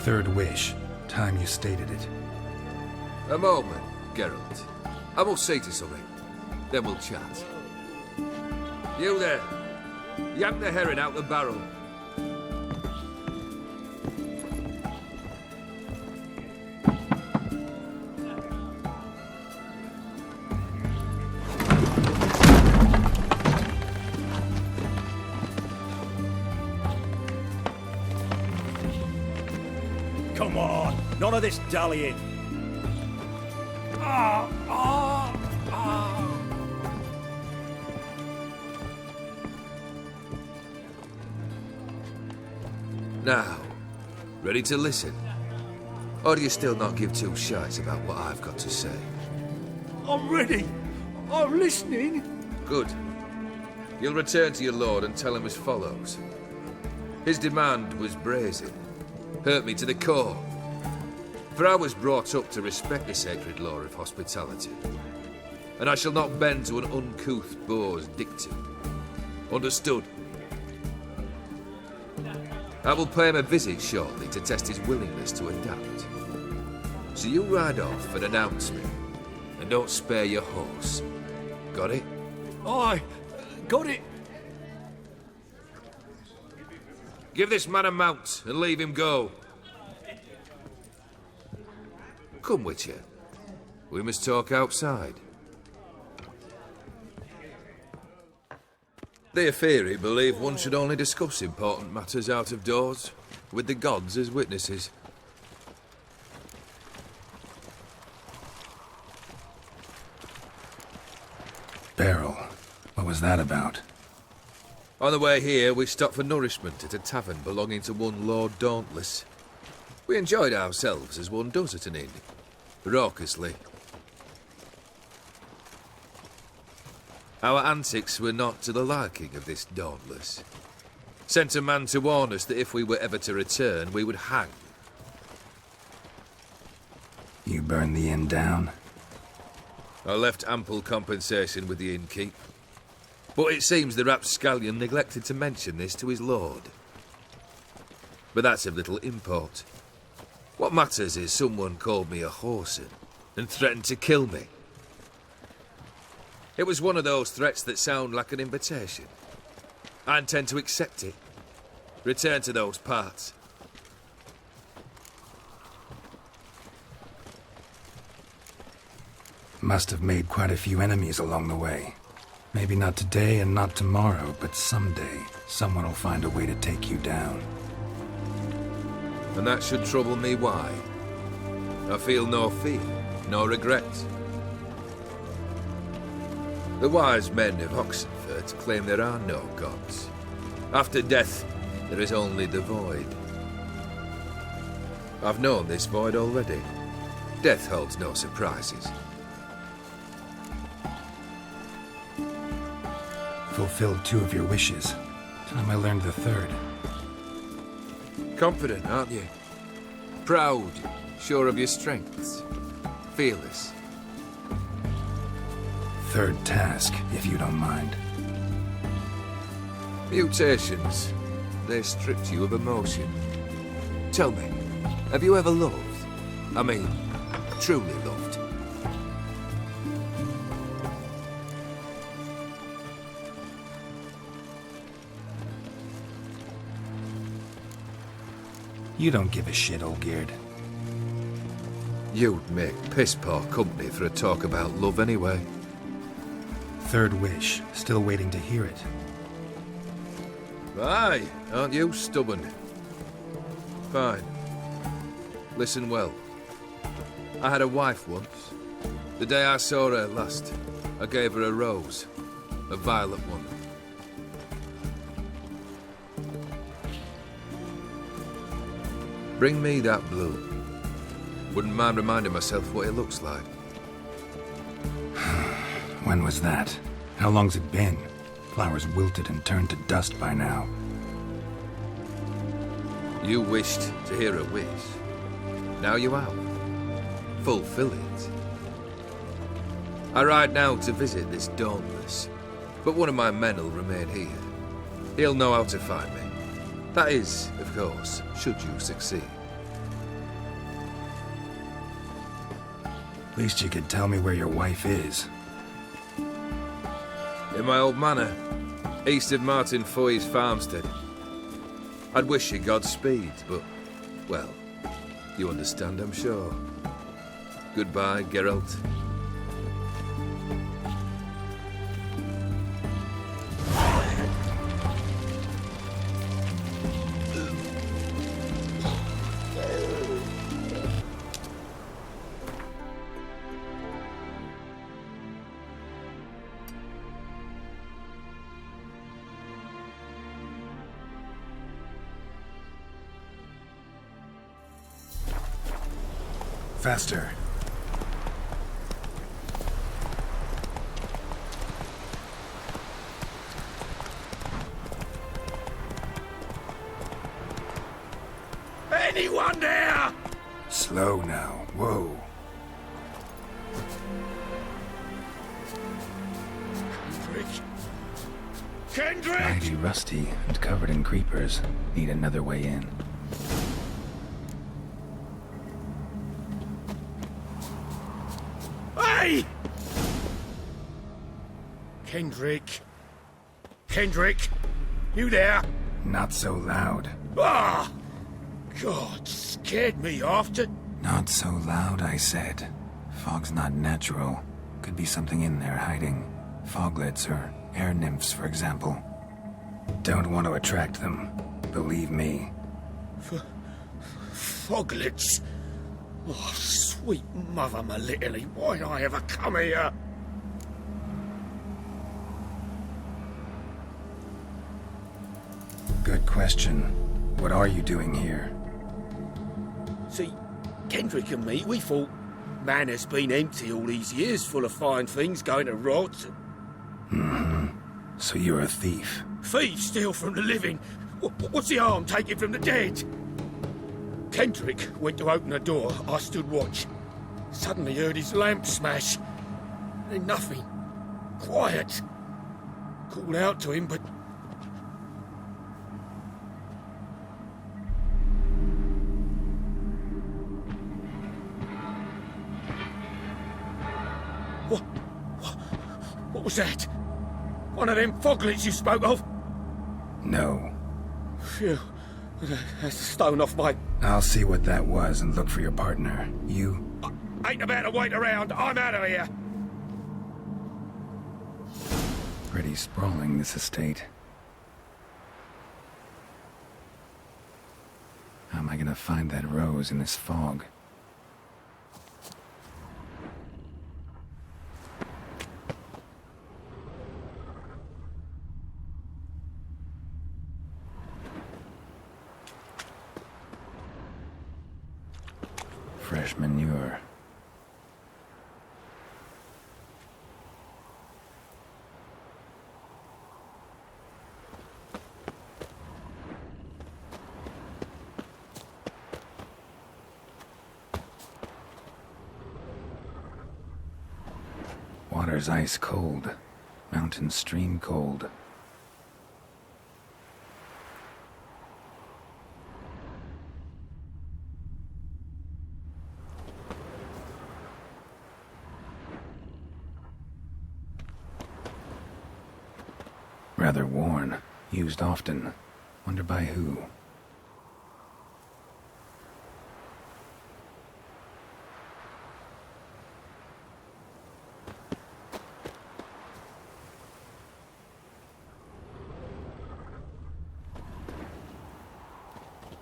Third wish. Time you stated it. A moment, Geralt. I must say to something. Then we'll chat. You there. Yank the herring out the barrel. Come on, none of this dallying. Now, ready to listen? Or do you still not give two shites about what I've got to say? I'm ready. I'm listening. Good. You'll return to your lord and tell him as follows. His demand was brazen. Hurt me to the core. For I was brought up to respect the sacred law of hospitality. And I shall not bend to an uncouth boor's dictum. Understood? I will pay him a visit shortly to test his willingness to adapt. So you ride off and announce me. And don't spare your horse. Got it? Aye, got it. Give this man a mount and leave him go. Come, Witcher. We must talk outside. The Aetheri believe one should only discuss important matters out of doors, with the gods as witnesses. Barrel. What was that about? On the way here, we stopped for nourishment at a tavern belonging to one Lord Dauntless. We enjoyed ourselves as one does at an inn, raucously. Our antics were not to the liking of this Dauntless. Sent a man to warn us that if we were ever to return, we would hang. You burned the inn down? I left ample compensation with the innkeep. But it seems the rapscallion neglected to mention this to his lord. But that's of little import. What matters is someone called me a whoreson and threatened to kill me. It was one of those threats that sound like an invitation. I intend to accept it. Return to those parts. Must have made quite a few enemies along the way. Maybe not today and not tomorrow, but someday, someone will find a way to take you down. And that should trouble me why? I feel no fear, no regret. The wise men of Oxenfurt claim there are no gods. After death, there is only the void. I've known this void already. Death holds no surprises. Fulfilled 2 of your wishes. Time I learned the 3rd. Confident, aren't you? Proud, sure of your strengths. Fearless. 3rd task, if you don't mind. Mutations. They stripped you of emotion. Tell me, have you ever loved? I mean, truly loved? You don't give a shit, old Geared. You'd make piss-poor company for a talk about love anyway. 3rd wish. Still waiting to hear it. Aye, aren't you stubborn? Fine. Listen well. I had a wife once. The day I saw her last, I gave her a rose. A violet one. Bring me that blue. Wouldn't mind reminding myself what it looks like. When was that? How long's it been? Flowers wilted and turned to dust by now. You wished to hear a wish. Now you have. Fulfill it. I ride now to visit this Dauntless, but one of my men will remain here. He'll know how to find me. That is, of course, should you succeed. Least you could tell me where your wife is. In my old manor, east of Martin Foy's farmstead. I'd wish you Godspeed, but, well, you understand, I'm sure. Goodbye, Geralt. Faster. Anyone there? Slow now. Whoa. Kendrick! Mighty rusty and covered in creepers. Need another way in. Hey! Kendrick. Kendrick, you there? Not so loud. Ah! God, scared me after. Not so loud, I said. Fog's not natural. Could be something in there hiding. Foglets or air nymphs, for example. Don't want to attract them. Believe me. Foglets. Oh, sweet mother, my little, why'd I ever come here? Good question. What are you doing here? See, Kendrick and me, we thought Manor's been empty all these years, full of fine things going to rot. So you're a thief. Thieves steal from the living. What's the harm taking from the dead? Kendrick went to open the door. I stood watch. Suddenly heard his lamp smash. Then nothing. Quiet. Called out to him, but... What was that? One of them foglets you spoke of? No. Phew. That's a stone off my... I'll see what that was and look for your partner. You? Ain't about to wait around. I'm out of here. Pretty sprawling, this estate. How am I gonna find that rose in this fog? Fresh manure. Water's ice cold. Mountain stream cold. Rather worn. Used often. Wonder by who.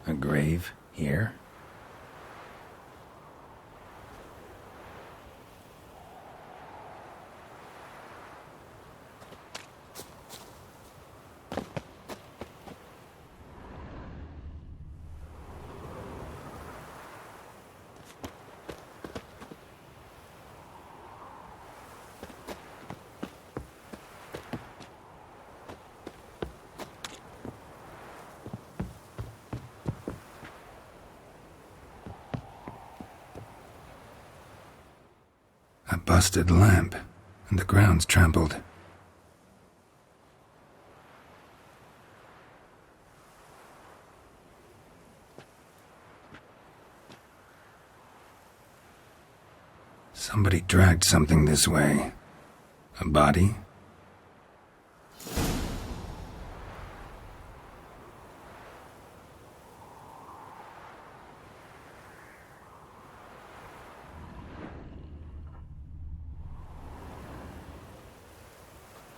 A grave here? A busted lamp, and the ground's trampled. Somebody dragged something this way. A body?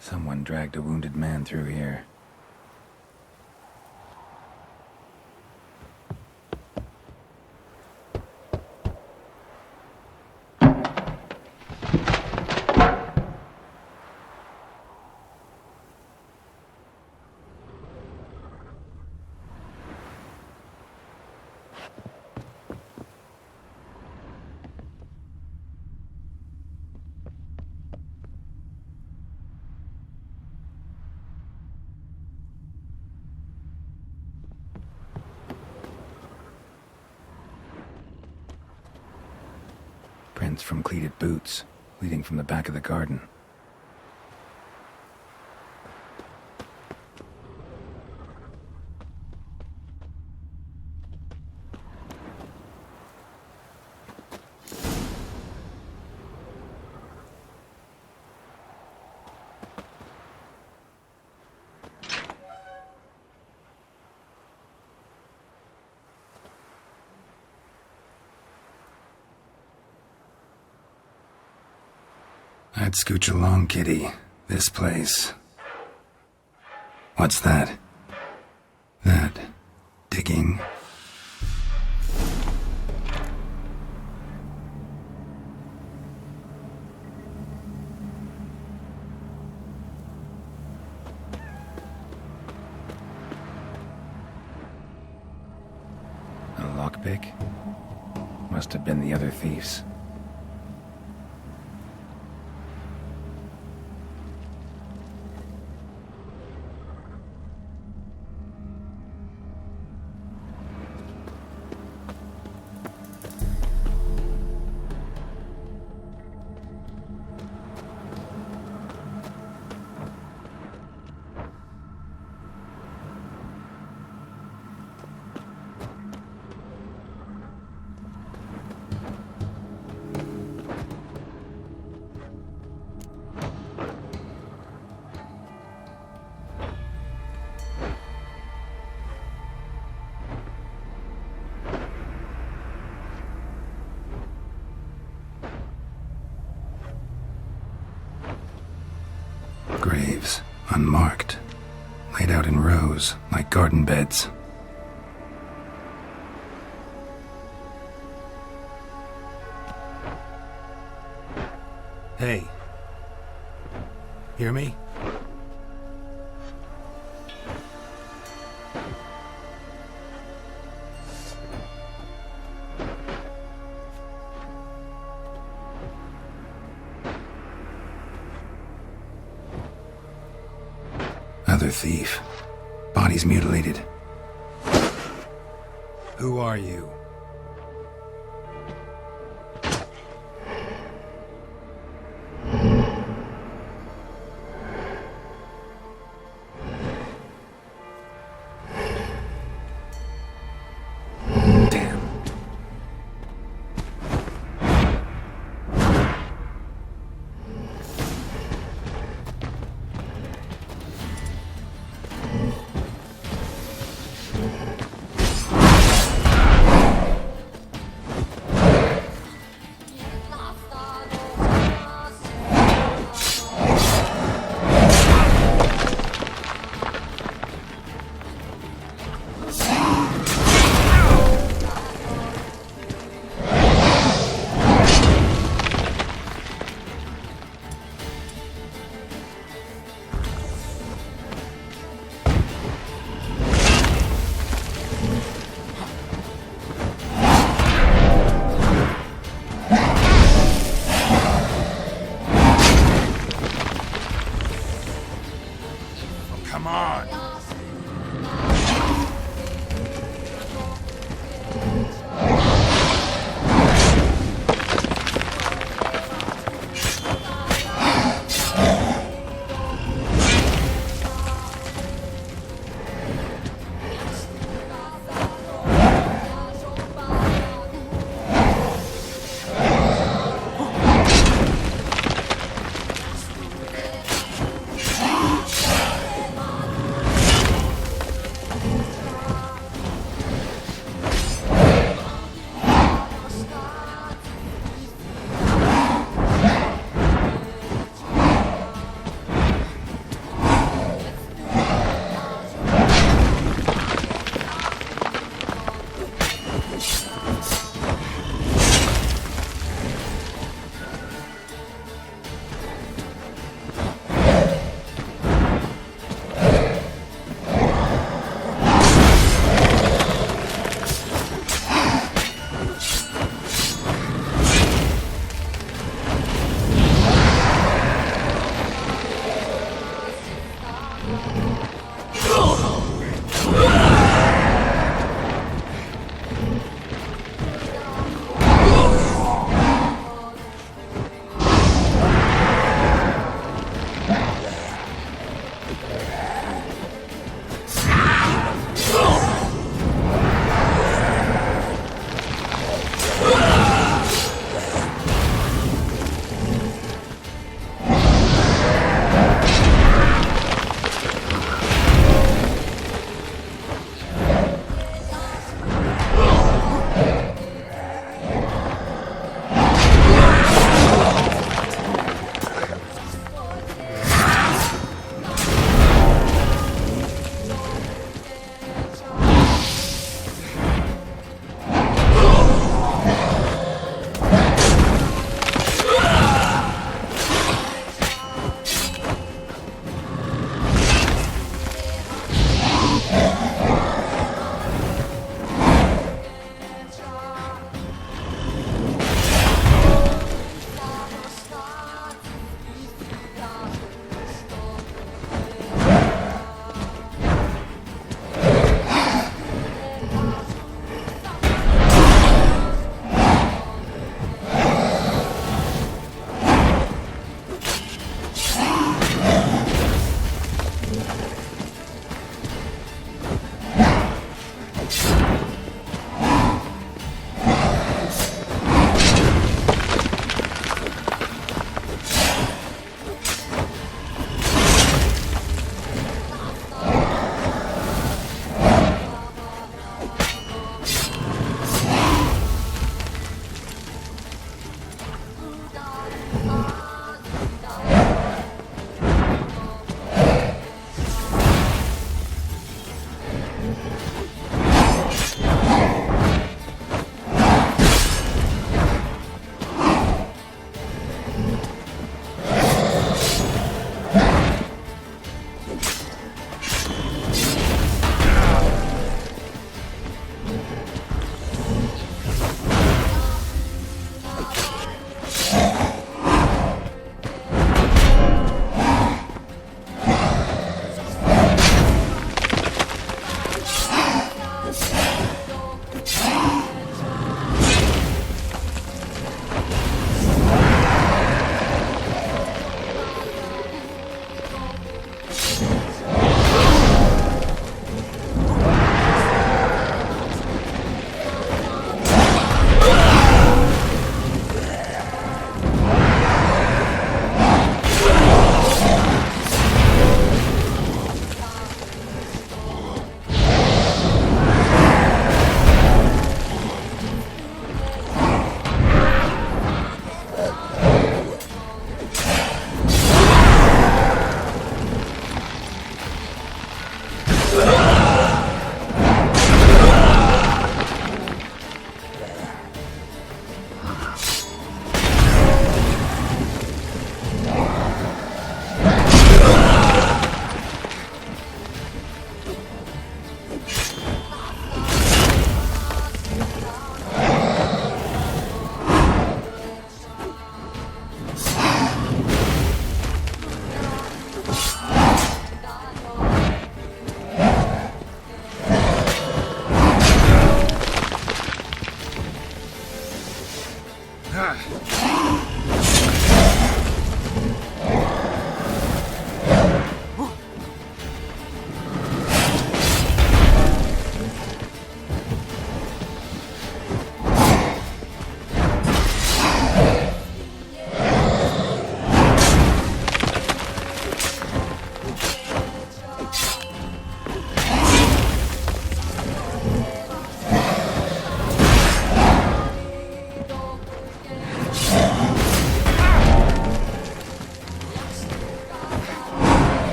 Someone dragged a wounded man through here. Prints from cleated boots, leading from the back of the garden. I'd scooch along, kitty. This place. What's that? That digging? A lockpick? Must have been the other thieves. Graves, unmarked, laid out in rows like garden beds. Hey. Hear me? Other thief. Body's mutilated. Who are you? Damn. Come on!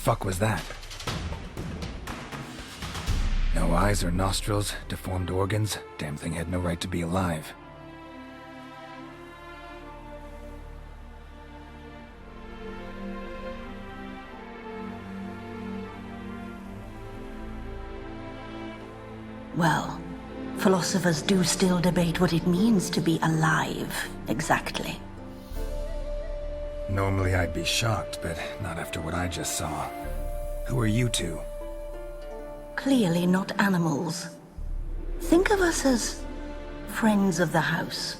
fuck was that? No eyes or nostrils, deformed organs. Damn thing had no right to be alive. Well, philosophers do still debate what it means to be alive, exactly. Normally I'd be shocked, but not after what I just saw. Who are you two? Clearly not animals. Think of us as friends of the house.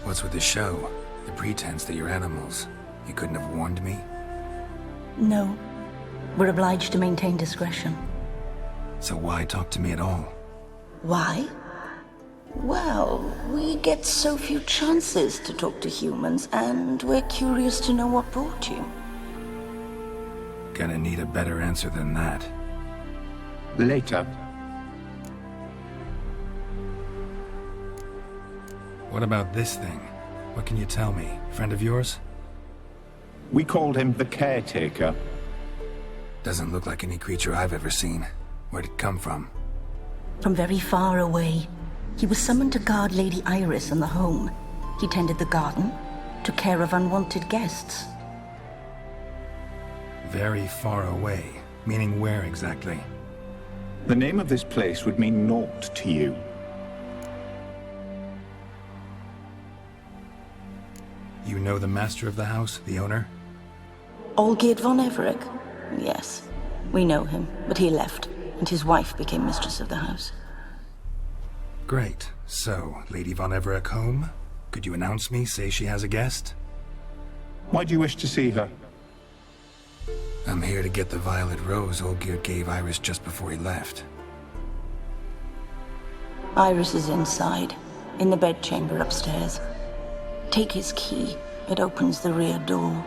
What's with the show? The pretense that you're animals. You couldn't have warned me? No. We're obliged to maintain discretion. So why talk to me at all? Why? Well, we get so few chances to talk to humans, and we're curious to know what brought you. Gonna need a better answer than that. Later. What about this thing? What can you tell me? Friend of yours? We called him the Caretaker. Doesn't look like any creature I've ever seen. Where'd it come from? From very far away. He was summoned to guard Lady Iris and the home. He tended the garden, took care of unwanted guests. Very far away. Meaning where exactly? The name of this place would mean naught to you. You know the master of the house, the owner? Olgierd von Everec? Yes. We know him, but he left, and his wife became mistress of the house. Great. So, Lady von Everec home? Could you announce me, say she has a guest? Why do you wish to see her? I'm here to get the violet rose Olgierd gave Iris just before he left. Iris is inside, in the bedchamber upstairs. Take his key. It opens the rear door.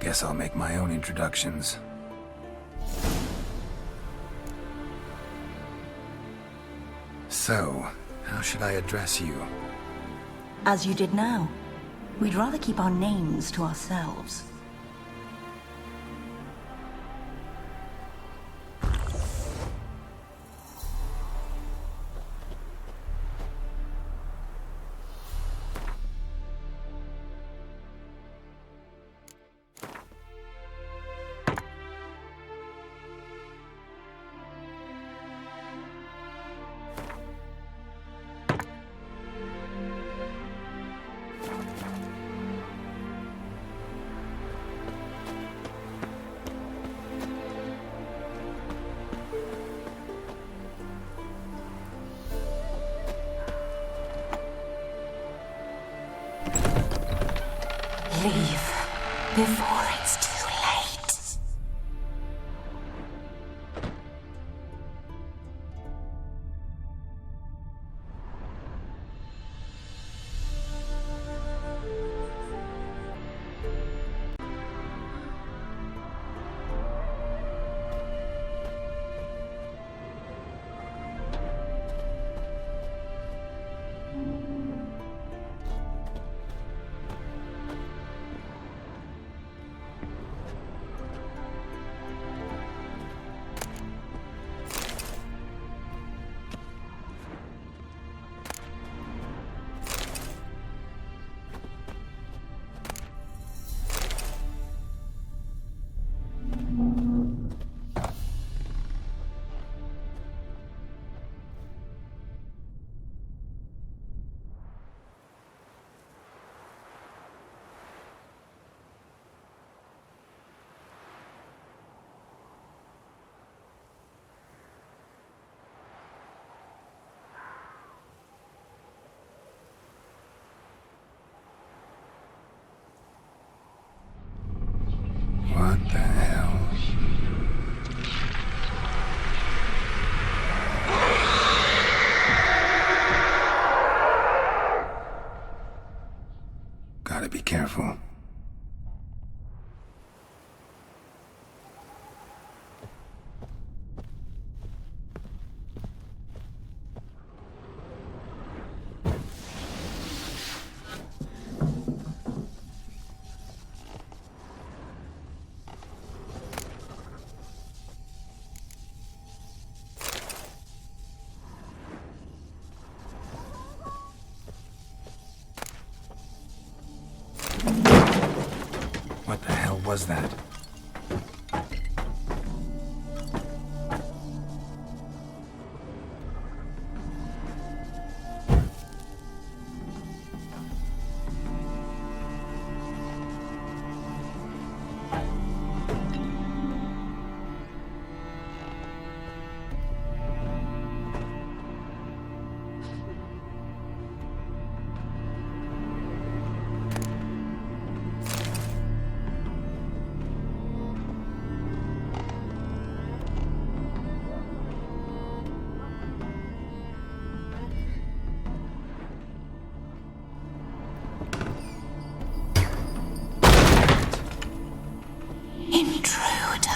Guess I'll make my own introductions. So, how should I address you? As you did now. We'd rather keep our names to ourselves. Leave before it's too late. What the hell? Gotta be careful. was that? Intruder.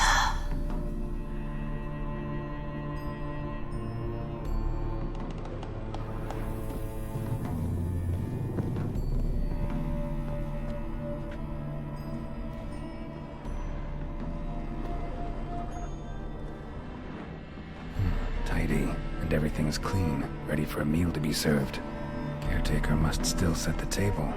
Tidy, and everything's clean, ready for a meal to be served. Caretaker must still set the table.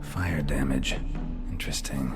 Fire damage. Interesting.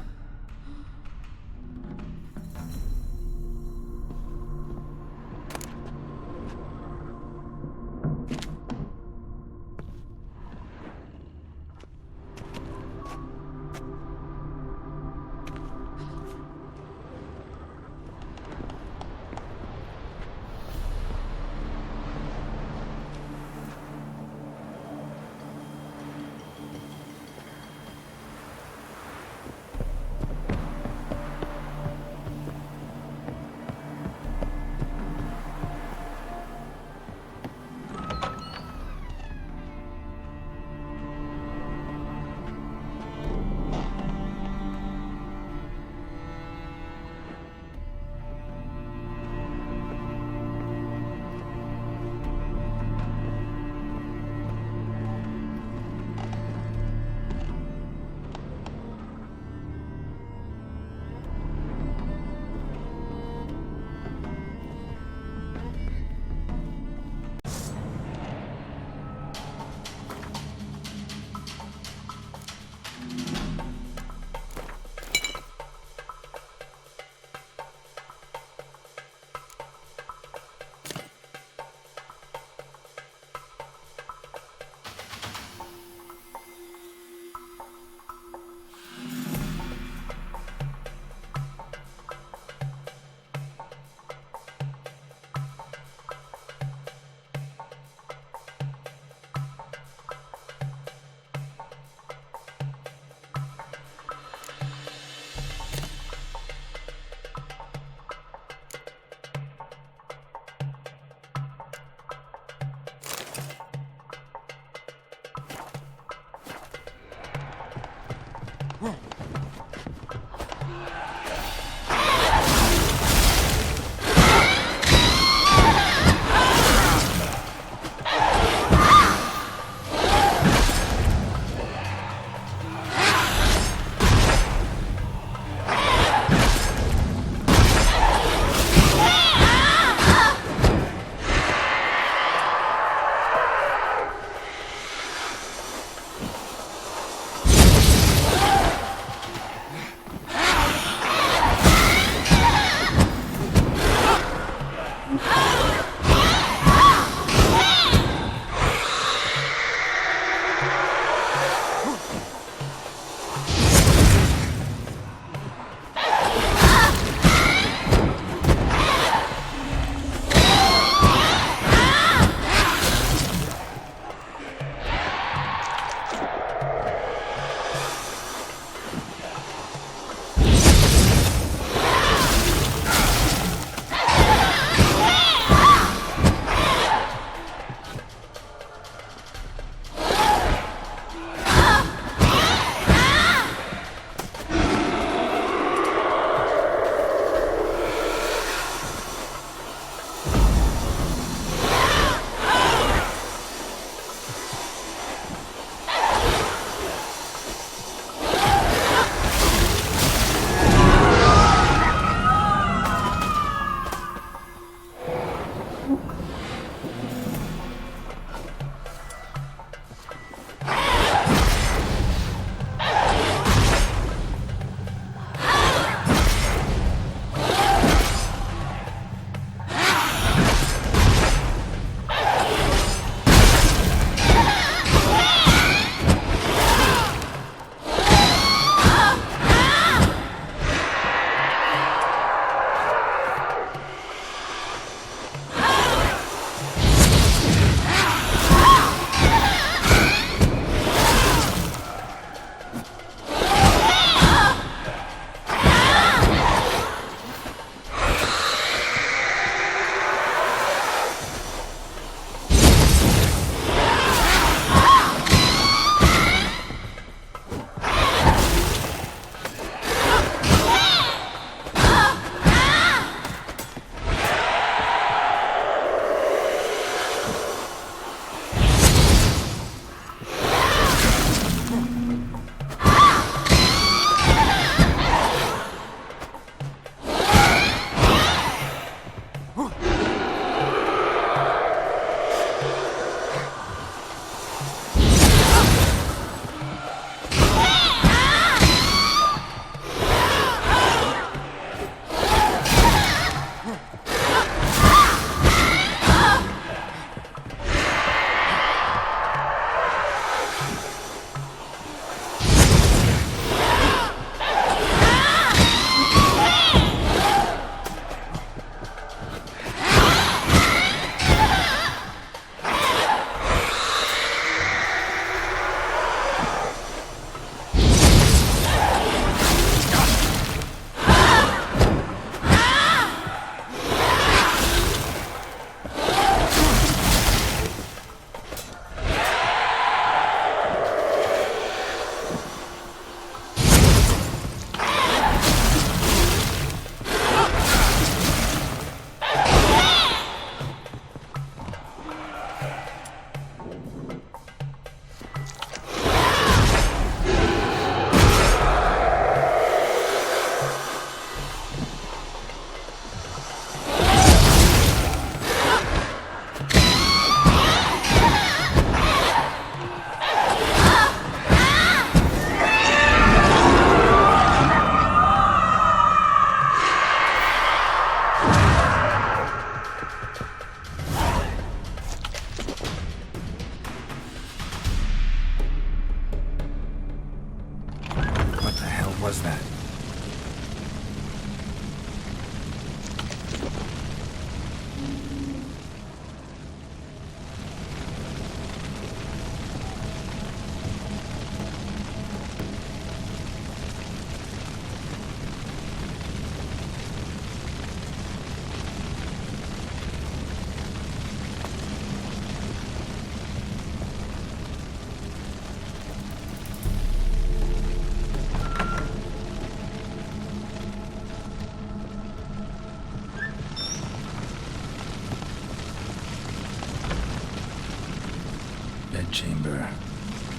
chamber.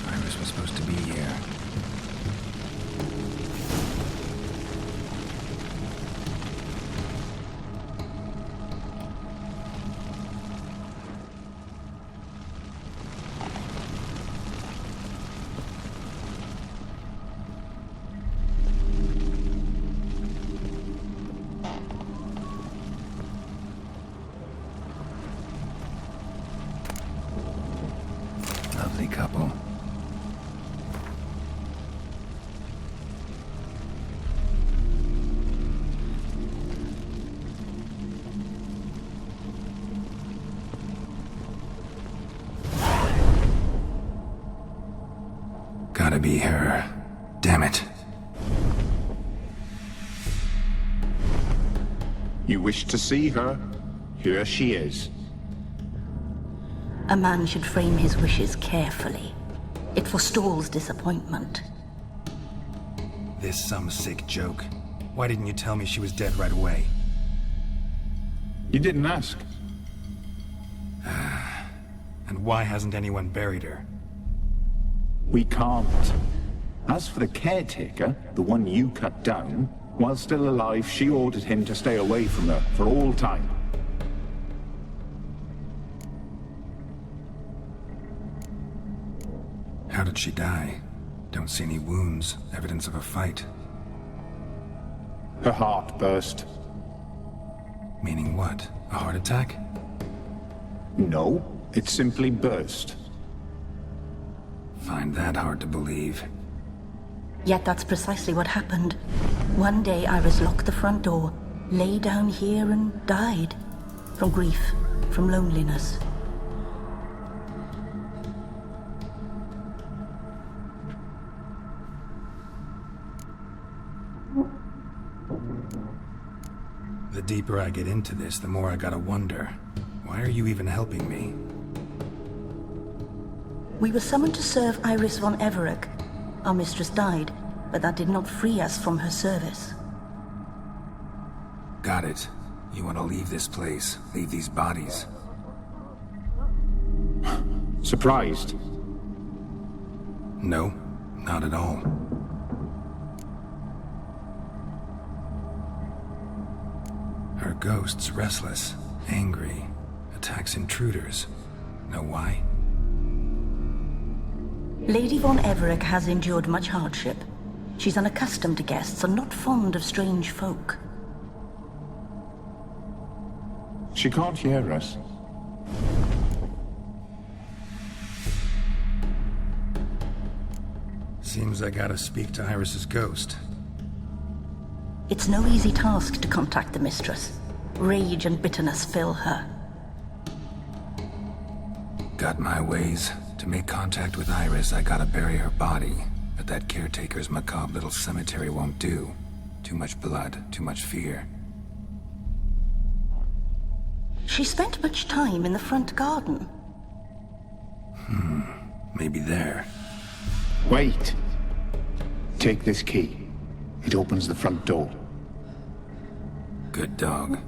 Iris was supposed to be here. Lovely couple. Gotta be her. Damn it. You wish to see her? Here she is. A man should frame his wishes carefully. It forestalls disappointment. This some sick joke. Why didn't you tell me she was dead right away? You didn't ask. And why hasn't anyone buried her? We can't. As for the caretaker, the one you cut down, while still alive, she ordered him to stay away from her for all time. How did she die? Don't see any wounds, evidence of a fight. Her heart burst. Meaning what? A heart attack? No, it simply burst. Find that hard to believe. Yet that's precisely what happened. One day Iris locked the front door, lay down here and died. From grief, from loneliness. The deeper I get into this, the more I gotta wonder. Why are you even helping me? We were summoned to serve Iris von Everec. Our mistress died, but that did not free us from her service. Got it. You want to leave this place, leave these bodies. Surprised? No, not at all. Her ghost's restless, angry, attacks intruders. Know why? Lady von Everec has endured much hardship. She's unaccustomed to guests and not fond of strange folk. She can't hear us. Seems I gotta speak to Iris's ghost. It's no easy task to contact the mistress. Rage and bitterness fill her. Got my ways. To make contact with Iris, I gotta bury her body. But that caretaker's macabre little cemetery won't do. Too much blood, too much fear. She spent much time in the front garden. Maybe there. Wait. Take this key. It opens the front door. Good dog.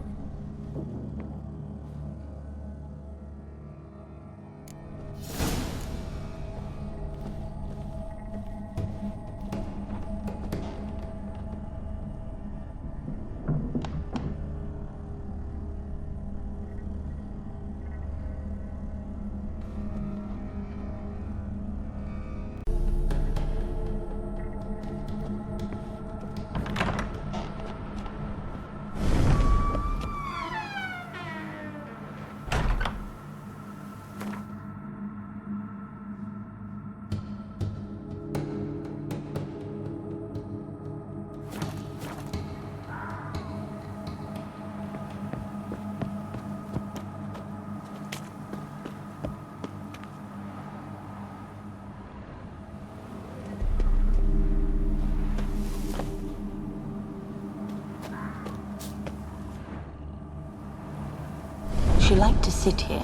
She liked to sit here,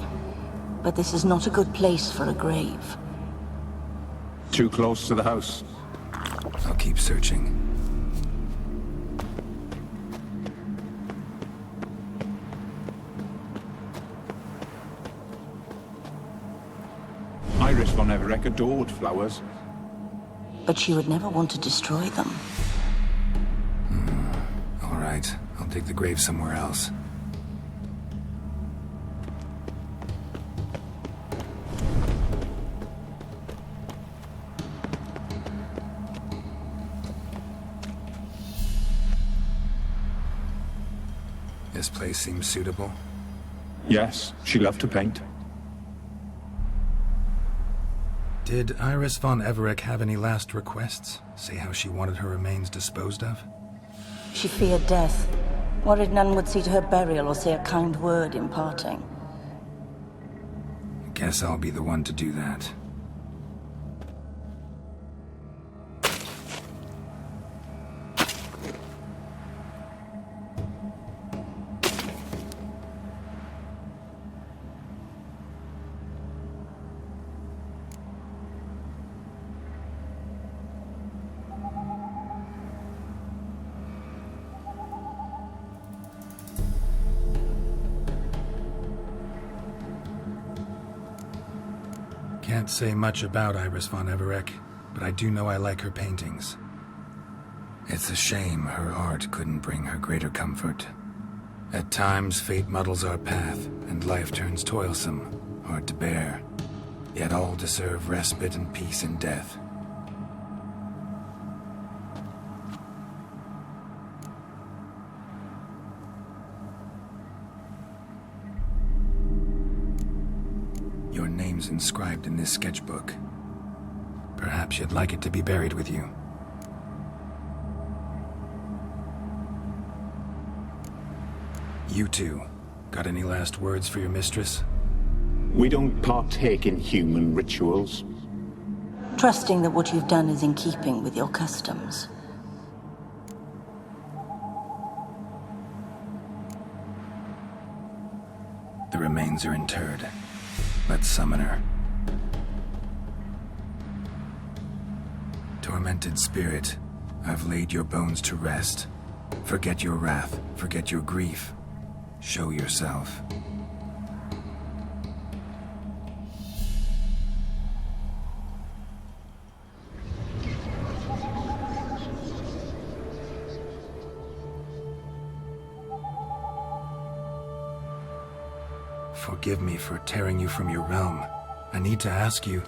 but this is not a good place for a grave. Too close to the house. I'll keep searching. Iris von Everec adored flowers. But she would never want to destroy them. All right, I'll dig the grave somewhere else. This place seems suitable. Yes, she loved to paint. Did Iris von Everec have any last requests? Say how she wanted her remains disposed of? She feared death, worried none would see to her burial or say a kind word in parting. Guess I'll be the one to do that. Can't say much about Iris von Everec, but I do know I like her paintings. It's a shame her art couldn't bring her greater comfort. At times, fate muddles our path, and life turns toilsome, hard to bear. Yet all deserve respite and peace in death. Your name's inscribed in this sketchbook. Perhaps you'd like it to be buried with you. You two, got any last words for your mistress? We don't partake in human rituals. Trusting that what you've done is in keeping with your customs. The remains are interred. Let's summon her. Tormented spirit, I've laid your bones to rest. Forget your wrath, forget your grief. Show yourself. Forgive me for tearing you from your realm. I need to ask you.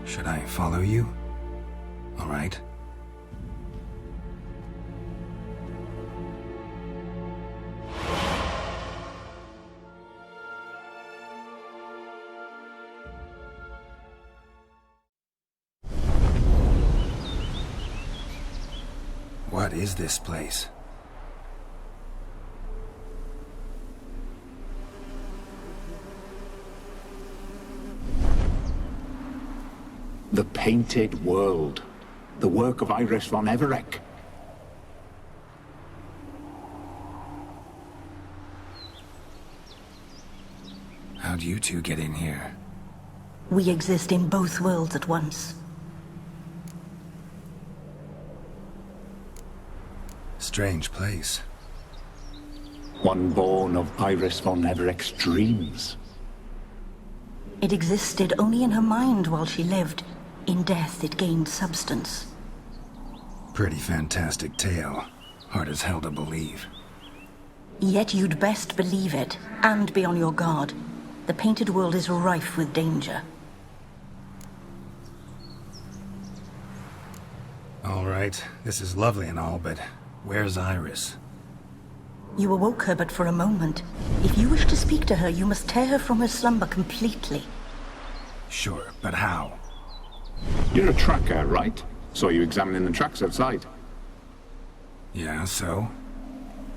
Should I follow you? All right. What is this place? The Painted World. The work of Iris von Everec. How'd you two get in here? We exist in both worlds at once. Strange place. One born of Iris von Everec's dreams. It existed only in her mind while she lived. In death, it gained substance. Pretty fantastic tale. Hard as hell to believe. Yet you'd best believe it, and be on your guard. The painted world is rife with danger. All right, this is lovely and all, but where's Iris? You awoke her but for a moment. If you wish to speak to her, you must tear her from her slumber completely. Sure, but how? You're a tracker, right? Saw you examining the tracks outside. Yeah, so?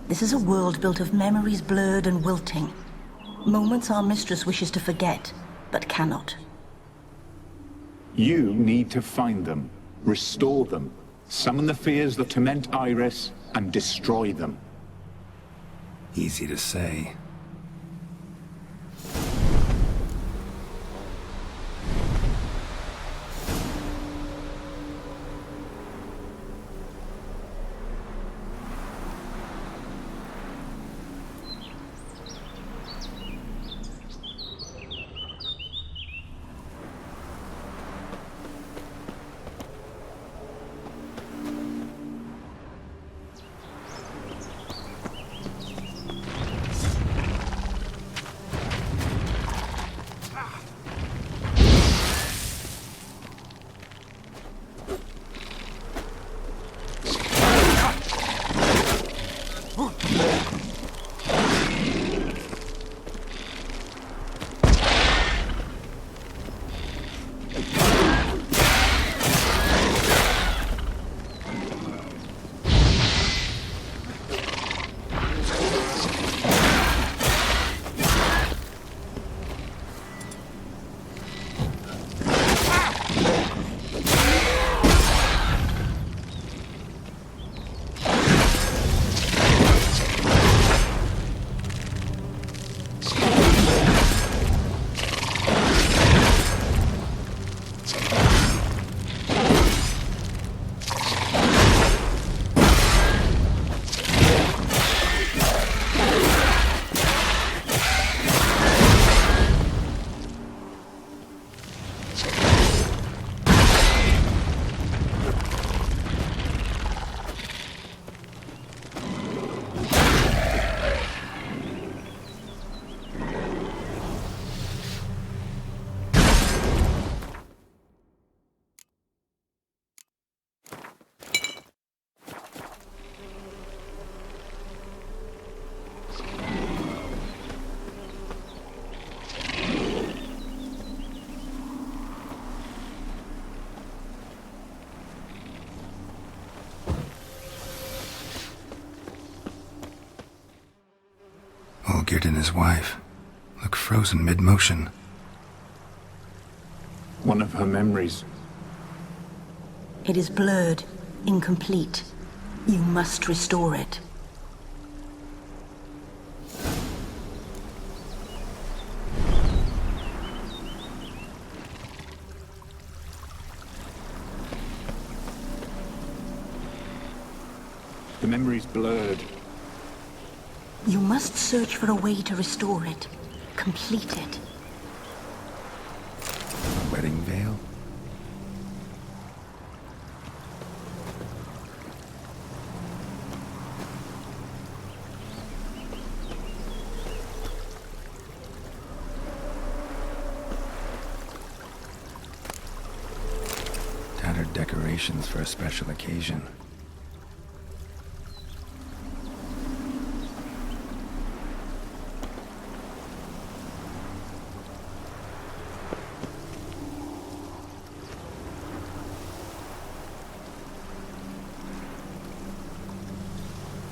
This is a world built of memories blurred and wilting. Moments our mistress wishes to forget, but cannot. You need to find them, restore them, summon the fears that torment Iris, and destroy them. Easy to say. Olgierd and his wife look frozen mid-motion. One of her memories. It is blurred, incomplete. You must restore it. The memory's blurred. You must search for a way to restore it. Complete it. A wedding veil? Tattered decorations for a special occasion.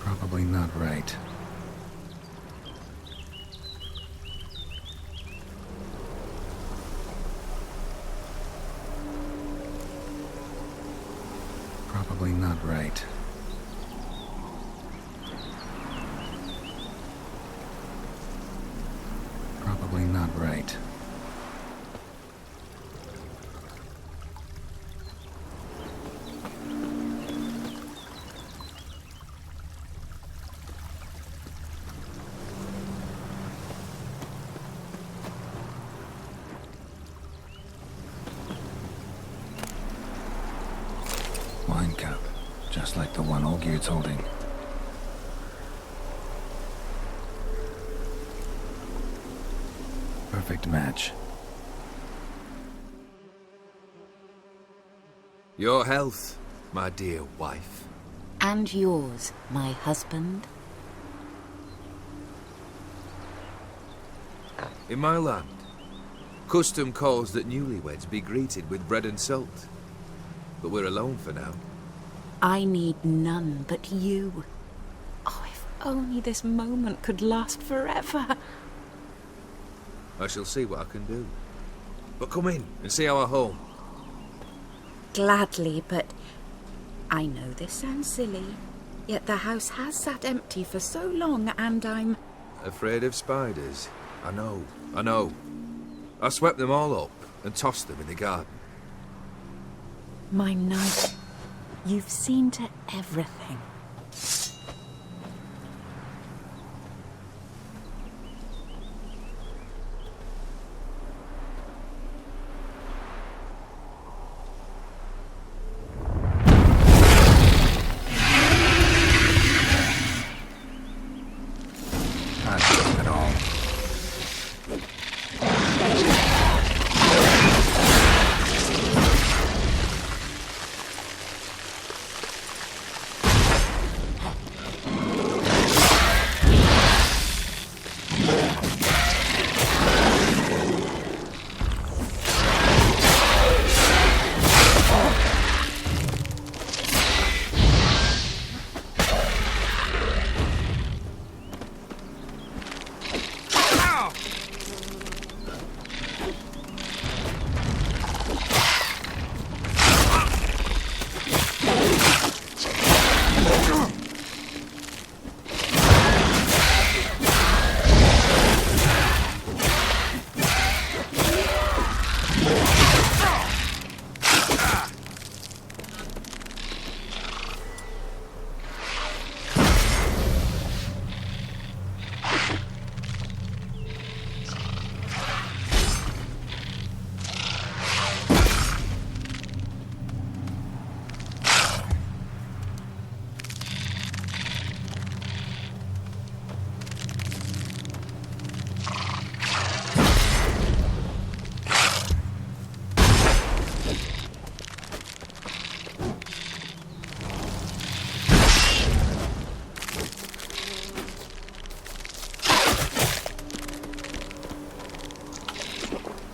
Probably not right. Probably not right. Probably not right. Wine cup, just like the one Olgierd's holding. Perfect match. Your health, my dear wife. And yours, my husband. In my land, custom calls that newlyweds be greeted with bread and salt. But we're alone for now. I need none but you. Oh, if only this moment could last forever. I shall see what I can do. But come in and see our home. Gladly, but I know this sounds silly, yet the house has sat empty for so long, and I'm... Afraid of spiders? I know. I swept them all up and tossed them in the garden. My knight, you've seen to everything. Not at all.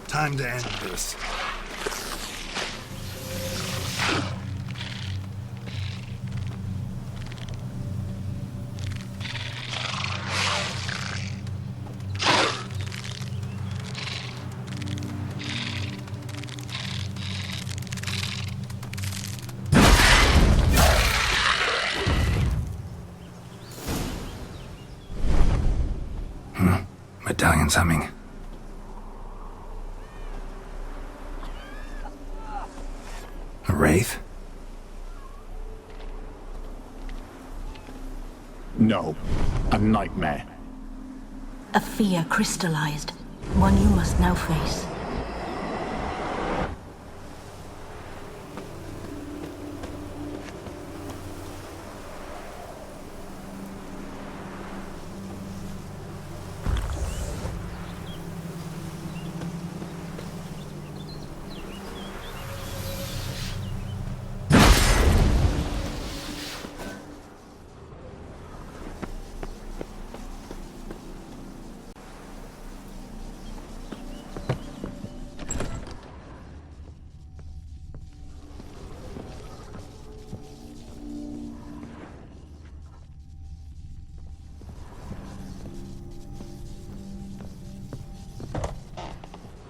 Time to end this. Medallion's humming. A wraith? No, a nightmare. A fear crystallized, one you must now face.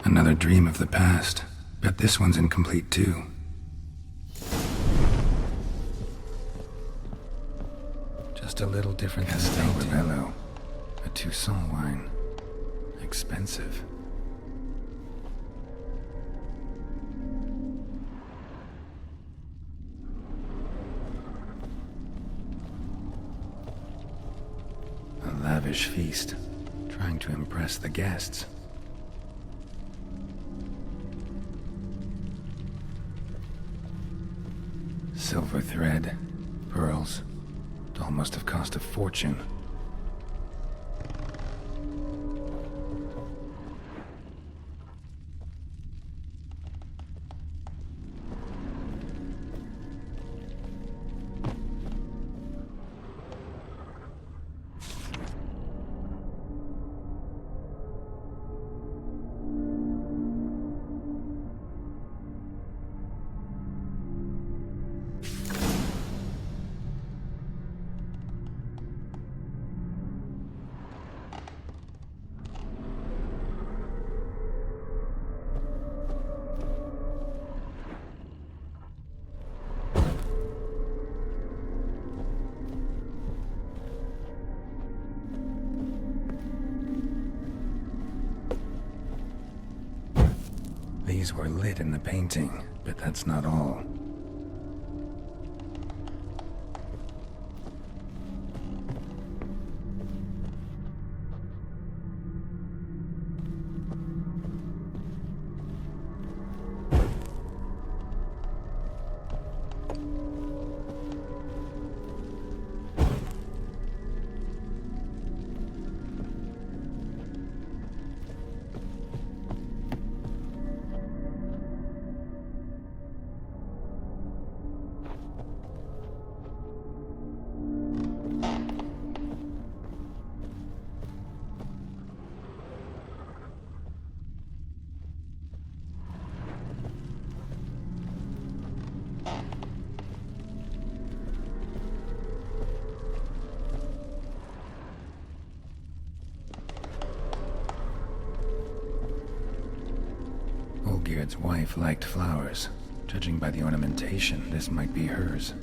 Another dream of the past. Bet this one's incomplete too. Just a little different than Rebello. A Toussaint wine. Expensive. A lavish feast. Trying to impress the guests. Silver thread, pearls. It all must have cost a fortune. trees were lit in the painting, but that's not all. Olgierd's wife liked flowers. Judging by the ornamentation, this might be hers.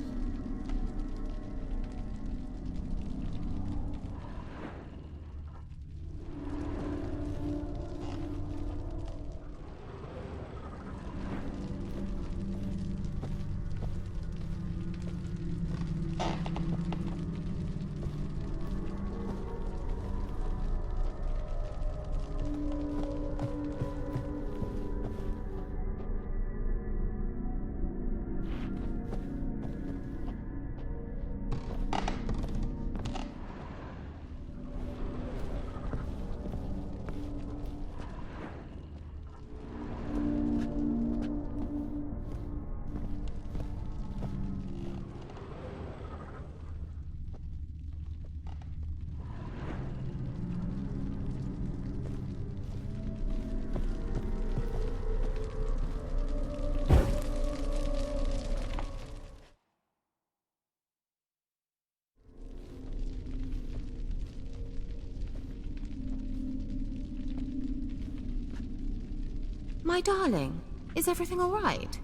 My darling, is everything all right?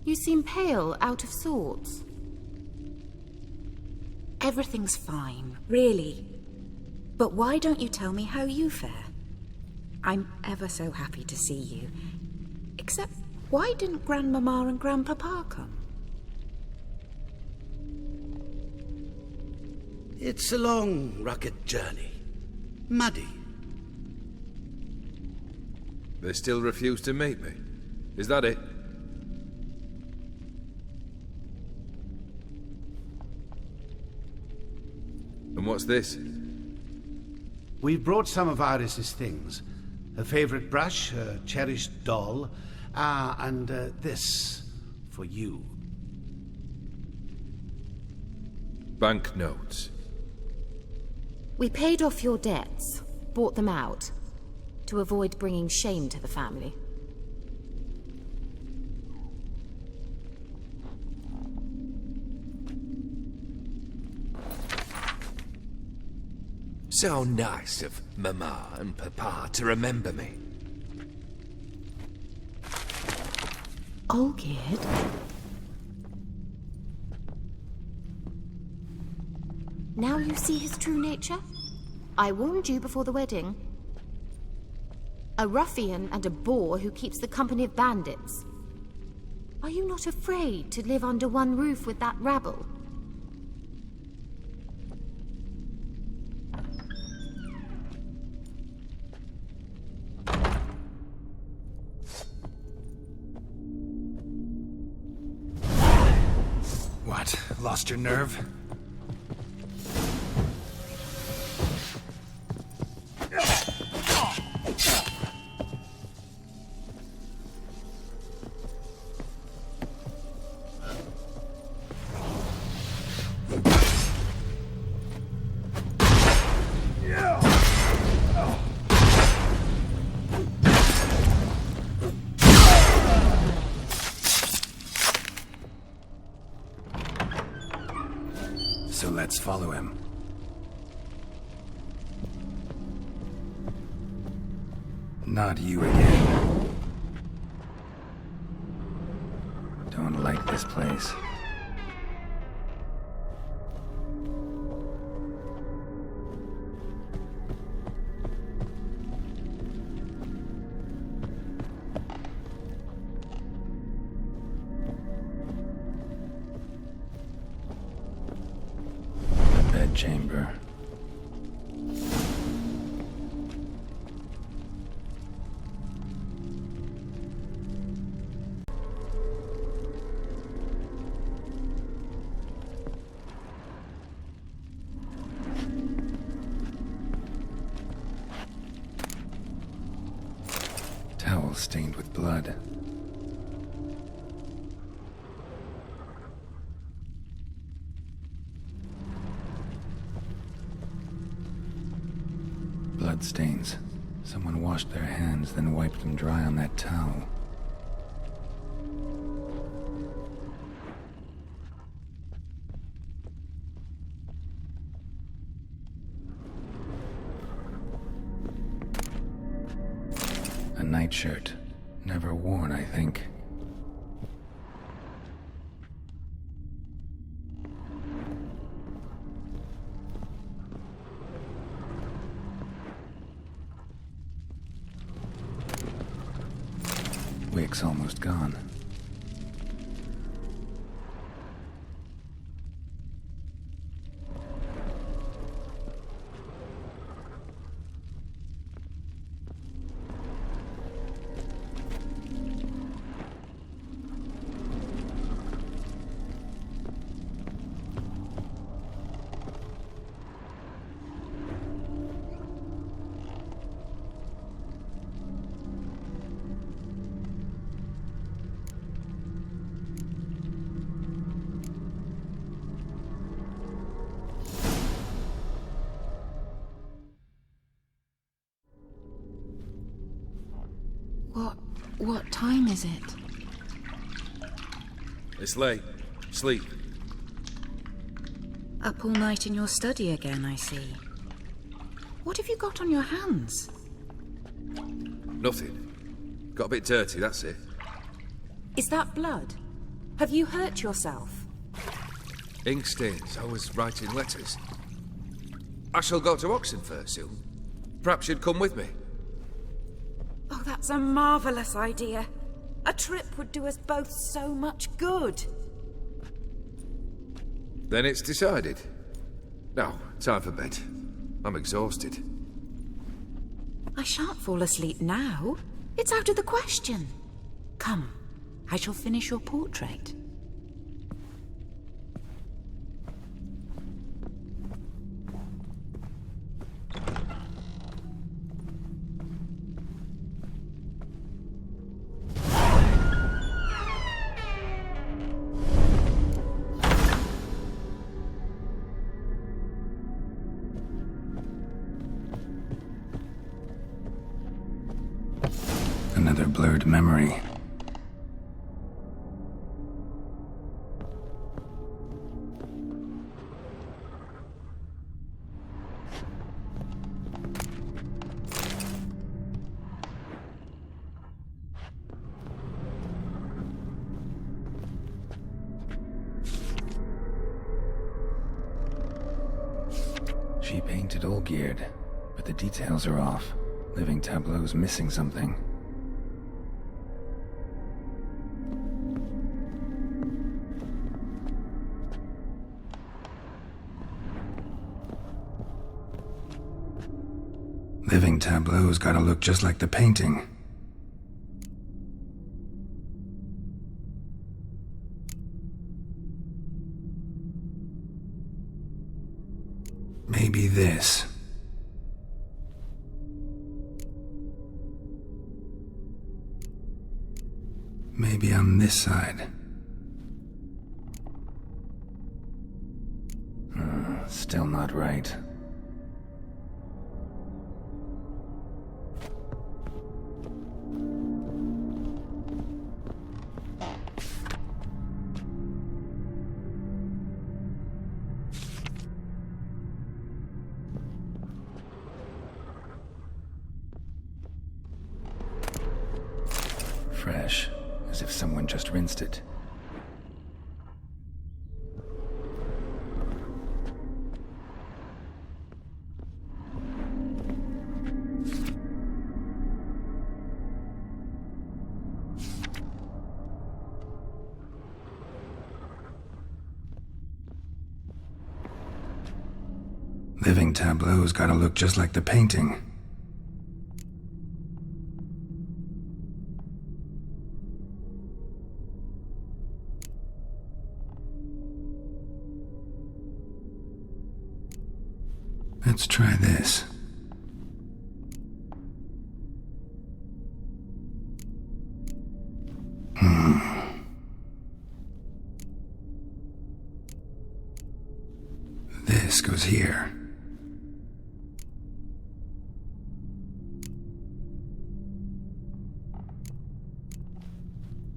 You seem pale, out of sorts. Everything's fine, really. But why don't you tell me how you fare? I'm ever so happy to see you. Except, why didn't Grandmama and Grandpapa come? It's a long, rugged journey. Muddy. They still refuse to meet me. Is that it? And what's this? We've brought some of Iris's things. Her favorite brush, her cherished doll, and this for you. Banknotes. We paid off your debts, bought them out, to avoid bringing shame to the family. So nice of Mama and Papa to remember me. Olgierd? Now you see his true nature? I warned you before the wedding. A ruffian and a boor who keeps the company of bandits. Are you not afraid to live under one roof with that rabble? What? Lost your nerve? So let's follow him. Not you again. Don't like this place. blood chamber. Towel stained with blood. Blood stains. Someone washed their hands, then wiped them dry on that towel. A nightshirt. Never worn, I think. Wick's almost gone. What time is it? It's late. Sleep. Up all night in your study again, I see. What have you got on your hands? Nothing. Got a bit dirty, that's it. Is that blood? Have you hurt yourself? Ink stains. I was writing letters. I shall go to Oxenfurt soon. Perhaps you'd come with me. Oh, that's a marvellous idea. A trip would do us both so much good. Then it's decided. Now, time for bed. I'm exhausted. I shan't fall asleep now. It's out of the question. Come, I shall finish your portrait. Another blurred memory. She painted all geared, but the details are off. Living tableau's missing something. Living tableau's gotta look just like the painting. Maybe this. Maybe on this side. Still not right. Fresh, as if someone just rinsed it. Living tableau's gotta look just like the painting. Let's try this. This goes here.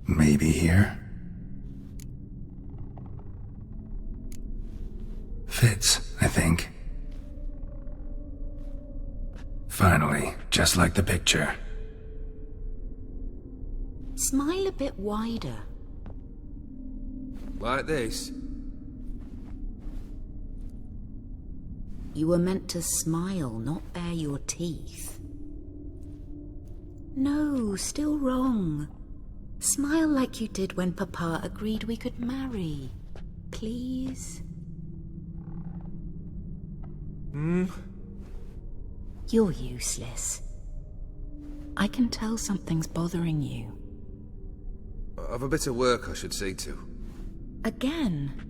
Maybe here. Fits, I think. Finally, just like the picture. Smile a bit wider. Like this? You were meant to smile, not bare your teeth. No, still wrong. Smile like you did when Papa agreed we could marry. Please? You're useless. I can tell something's bothering you. I've a bit of work I should see to. Again?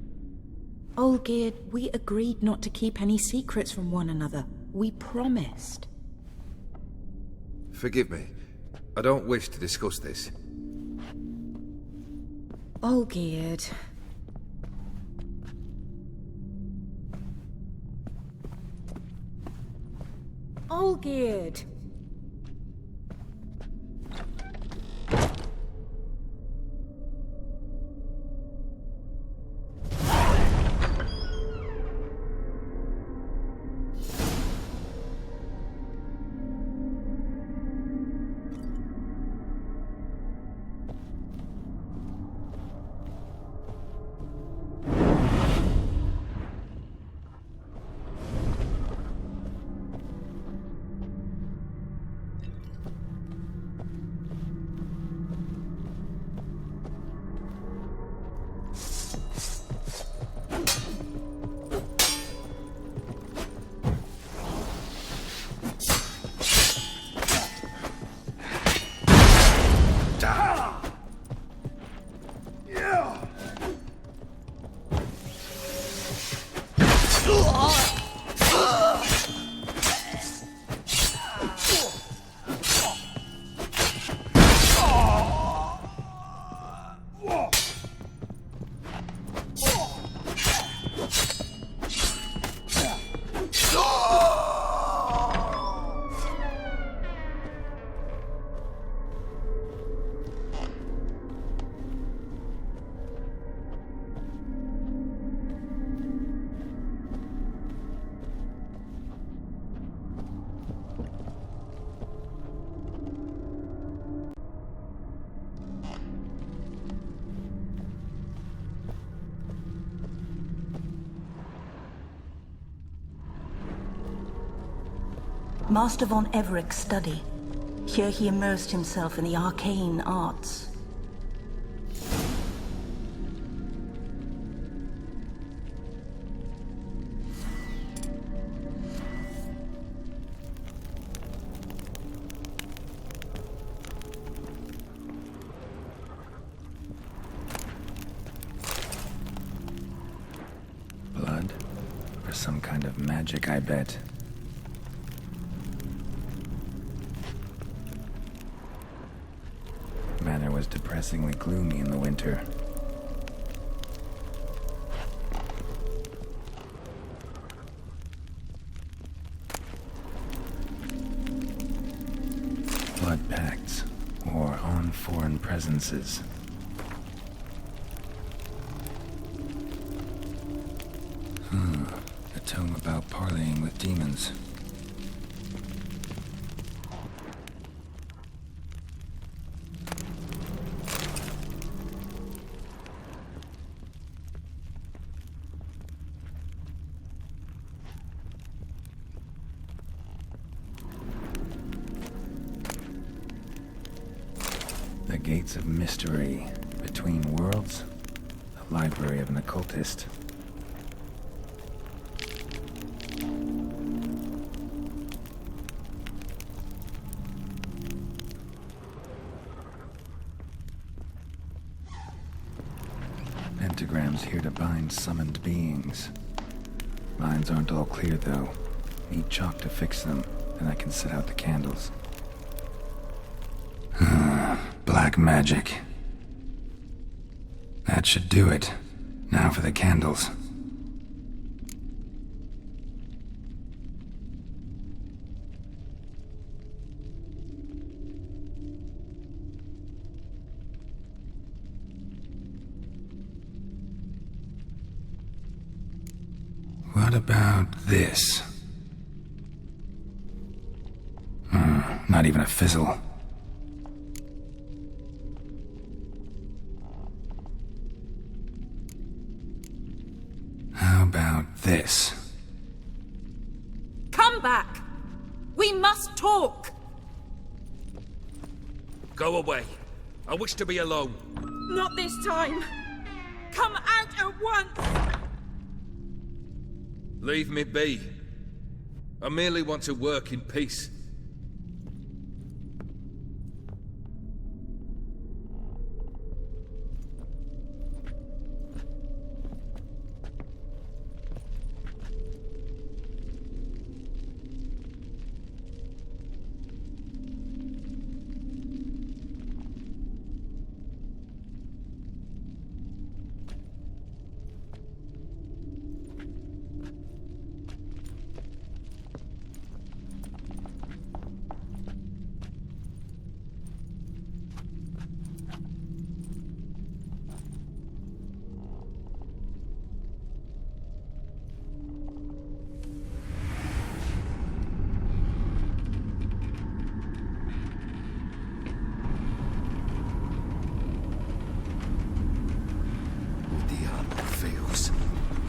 Olgierd, we agreed not to keep any secrets from one another. We promised. Forgive me. I don't wish to discuss this. Olgierd. Olgierd! Master von Everett's study. Here he immersed himself in the arcane arts. Blood? Or some kind of magic, I bet. Manor was depressingly gloomy in the winter. Blood pacts, or on foreign presences. A tome about parleying with demons. The Gates of Mystery, Between Worlds, the library of an occultist. pentagrams here to bind summoned beings. Lines aren't all clear, though. Need chalk to fix them, and I can set out the candles. Black magic. That should do it. Now for the candles. What about this? Not even a fizzle. How about this? Come back! We must talk! Go away. I wish to be alone. Not this time! Come out at once! Leave me be. I merely want to work in peace.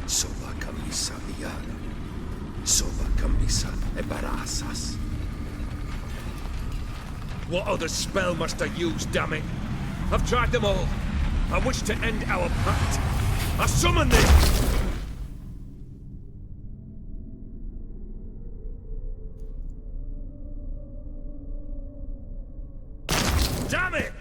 Soba camisa viada. Soba camisa embarazas. What other spell must I use, damn it? I've tried them all. I wish to end our pact. I summon thee! Damn it!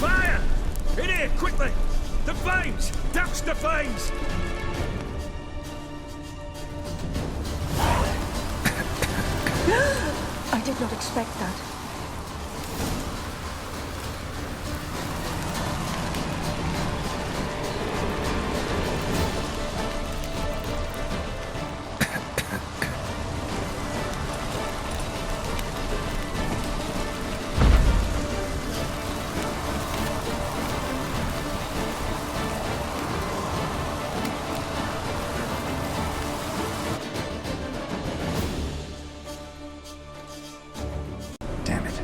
Fire! In here, quickly! The flames! Douse the flames! I did not expect that.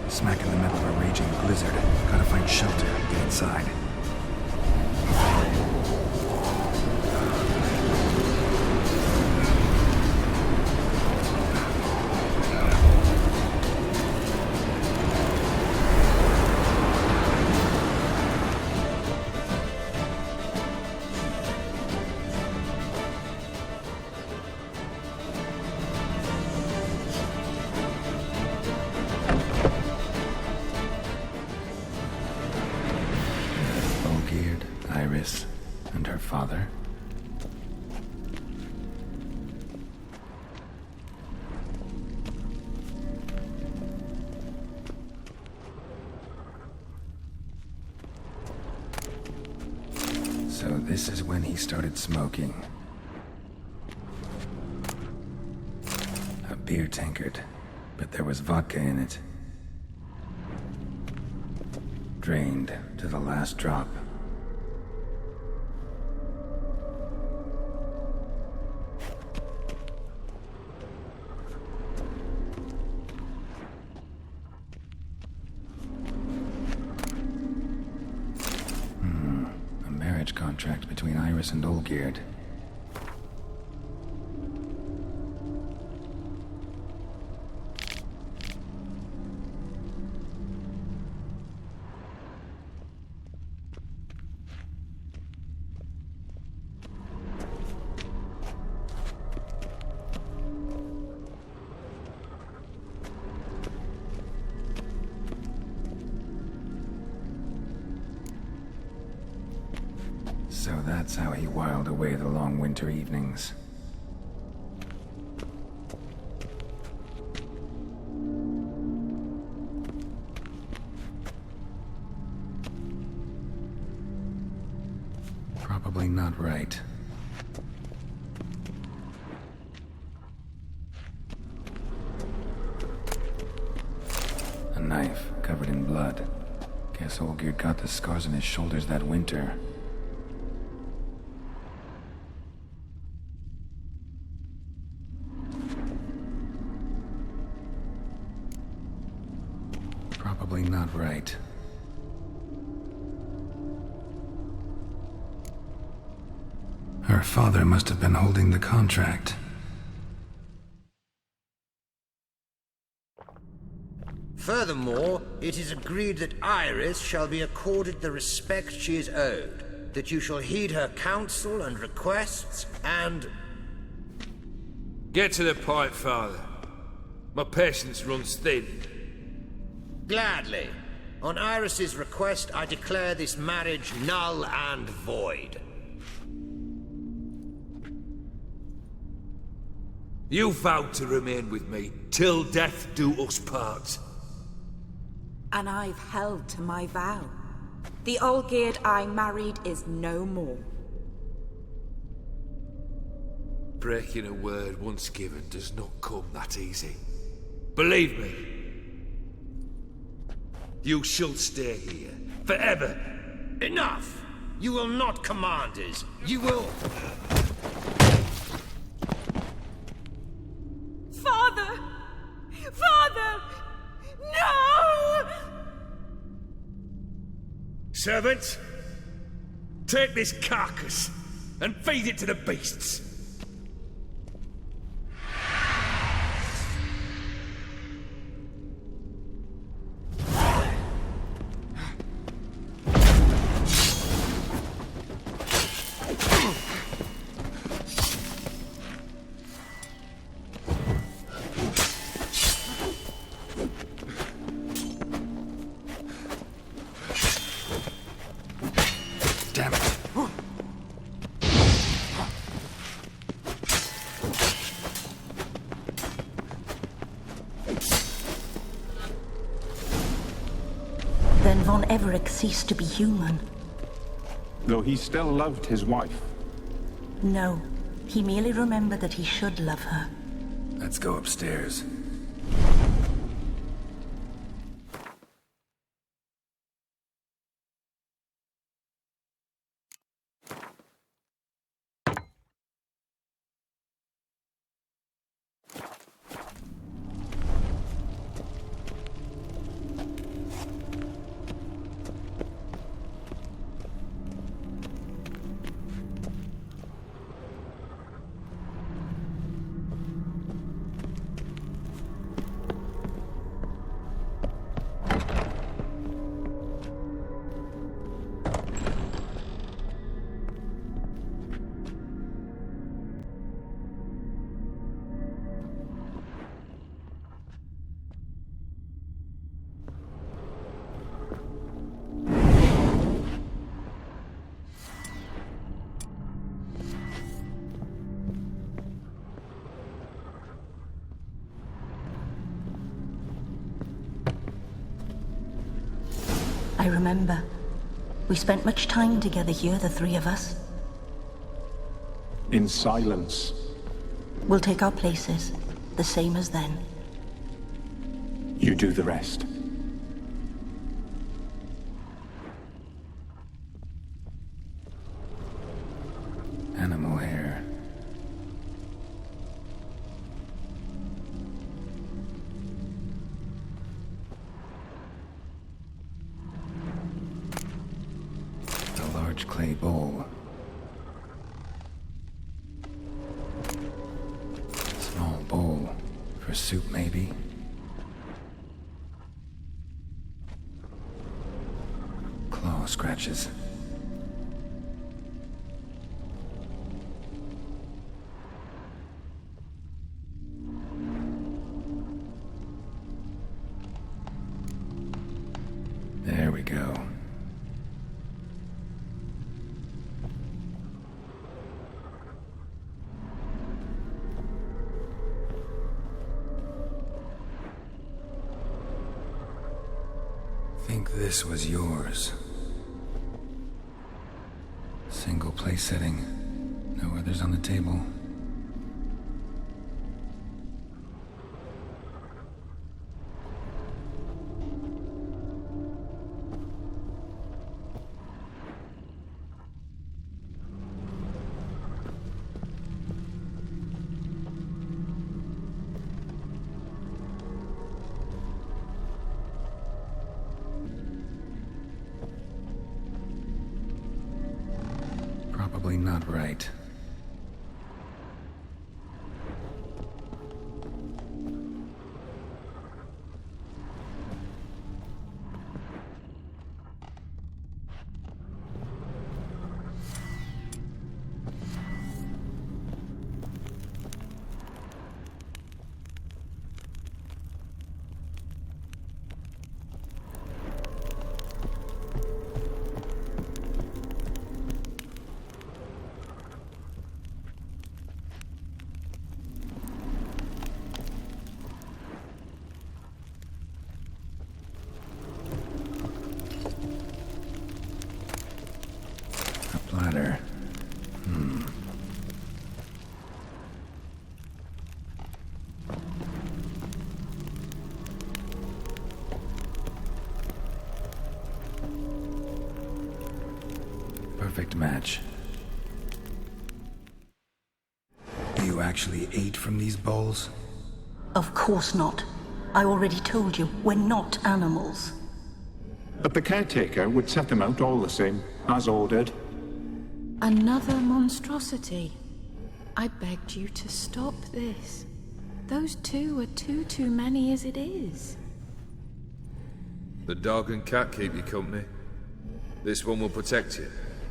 Smack in the middle of a raging blizzard. Gotta find shelter, get inside. Iris and her father. So this is when he started smoking. A beer tankard, but there was vodka in it. Drained to the last drop. Contract between Iris and Olgierd. So that's how he whiled away the long winter evenings. Probably not right. A knife covered in blood. Guess Olgierd got the scars on his shoulders that winter. Probably not right. Her father must have been holding the contract. Furthermore, it is agreed that Iris shall be accorded the respect she is owed, that you shall heed her counsel and requests, and... Get to the point, Father. My patience runs thin. Gladly. On Iris's request, I declare this marriage null and void. You vowed to remain with me till death do us part. And I've held to my vow. The Olgierd I married is no more. Breaking a word once given does not come that easy. Believe me. You shall stay here, forever. Enough! You will not command us. You will... Father! Father! No! Servants, take this carcass and feed it to the beasts. Damn it. Then Von Everett ceased to be human. Though he still loved his wife. No, he merely remembered that he should love her. Let's go upstairs. I remember. We spent much time together here, the three of us. In silence. We'll take our places, the same as then. You do the rest. Animal hair. A large clay bowl. Small bowl. For soup, maybe? Claw scratches. There we go. think this was yours. Single place setting. No others on the table. Probably not right. Platter. Perfect match. You actually ate from these bowls? Of course not. I already told you, we're not animals. But the caretaker would set them out all the same, as ordered. Another monstrosity. I begged you to stop this. Those two are too many as it is. The dog and cat keep you company. This one will protect you.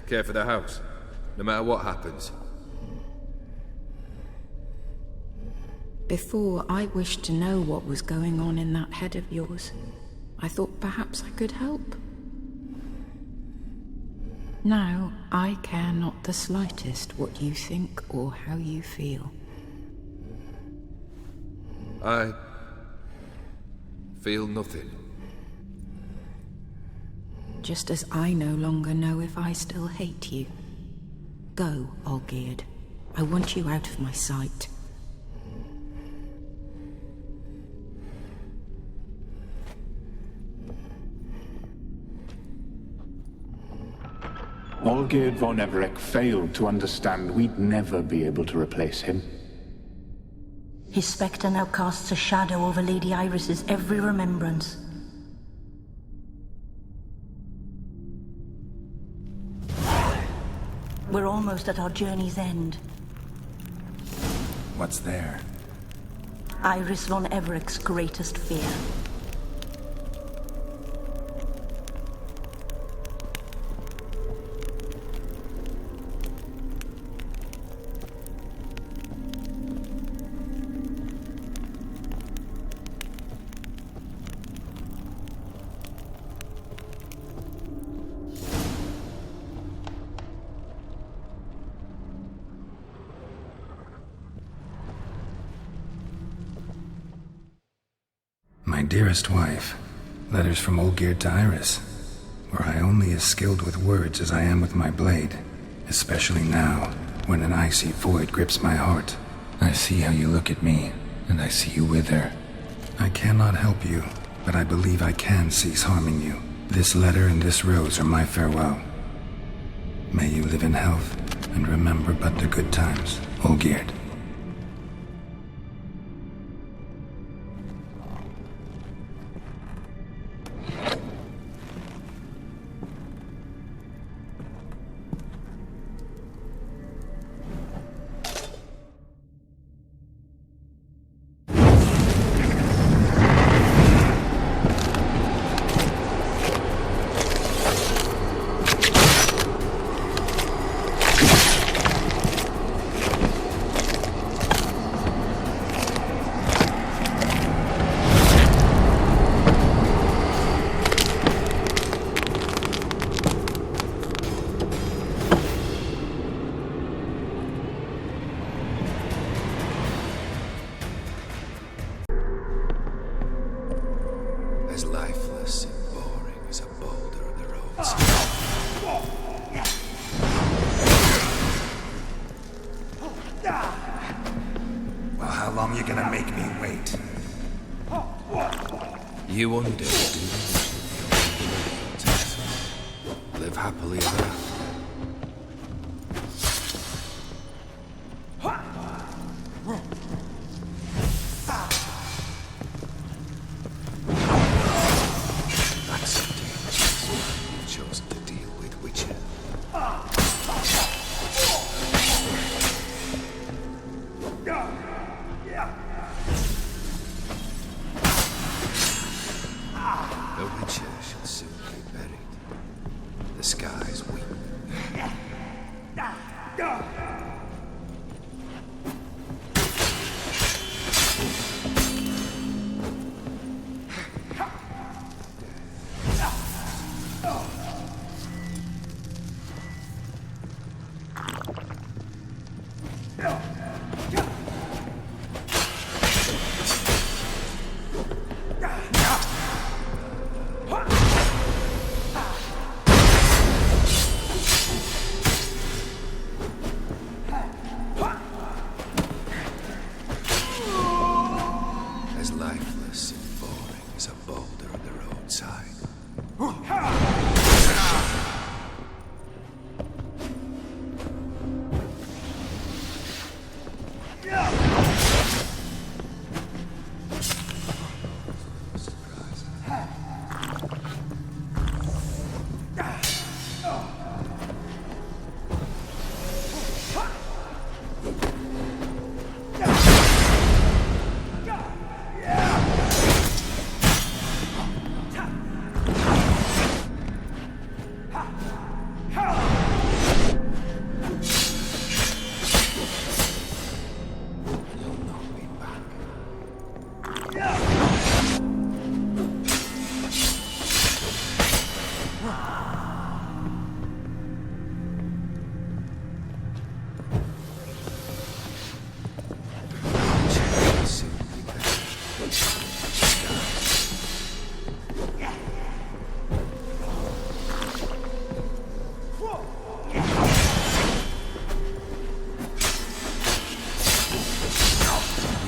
Care for the house, no matter what happens. Before, I wished to know what was going on in that head of yours. I thought perhaps I could help. Now, I care not the slightest what you think or how you feel. I feel nothing. Just as I no longer know if I still hate you. Go, Olgierd. I want you out of my sight. Olgierd von Everec failed to understand we'd never be able to replace him. His spectre now casts a shadow over Lady Iris's every remembrance. We're almost at our journey's end. What's there? Iris von Everec's greatest fear. My dearest wife, letters from Olgierd to Iris, were I only as skilled with words as I am with my blade, especially now, when an icy void grips my heart. I see how you look at me, and I see you wither. I cannot help you, but I believe I can cease harming you. This letter and this rose are my farewell. May you live in health, and remember but the good times, Olgierd. Well, how long you gonna make me wait? You wonder, do you? Live happily ever after. That's a dangerous man you've chosen to deal with, Witcher. The Witcher should soon be buried. The skies weep. As lifeless and boring as a boulder on the roadside.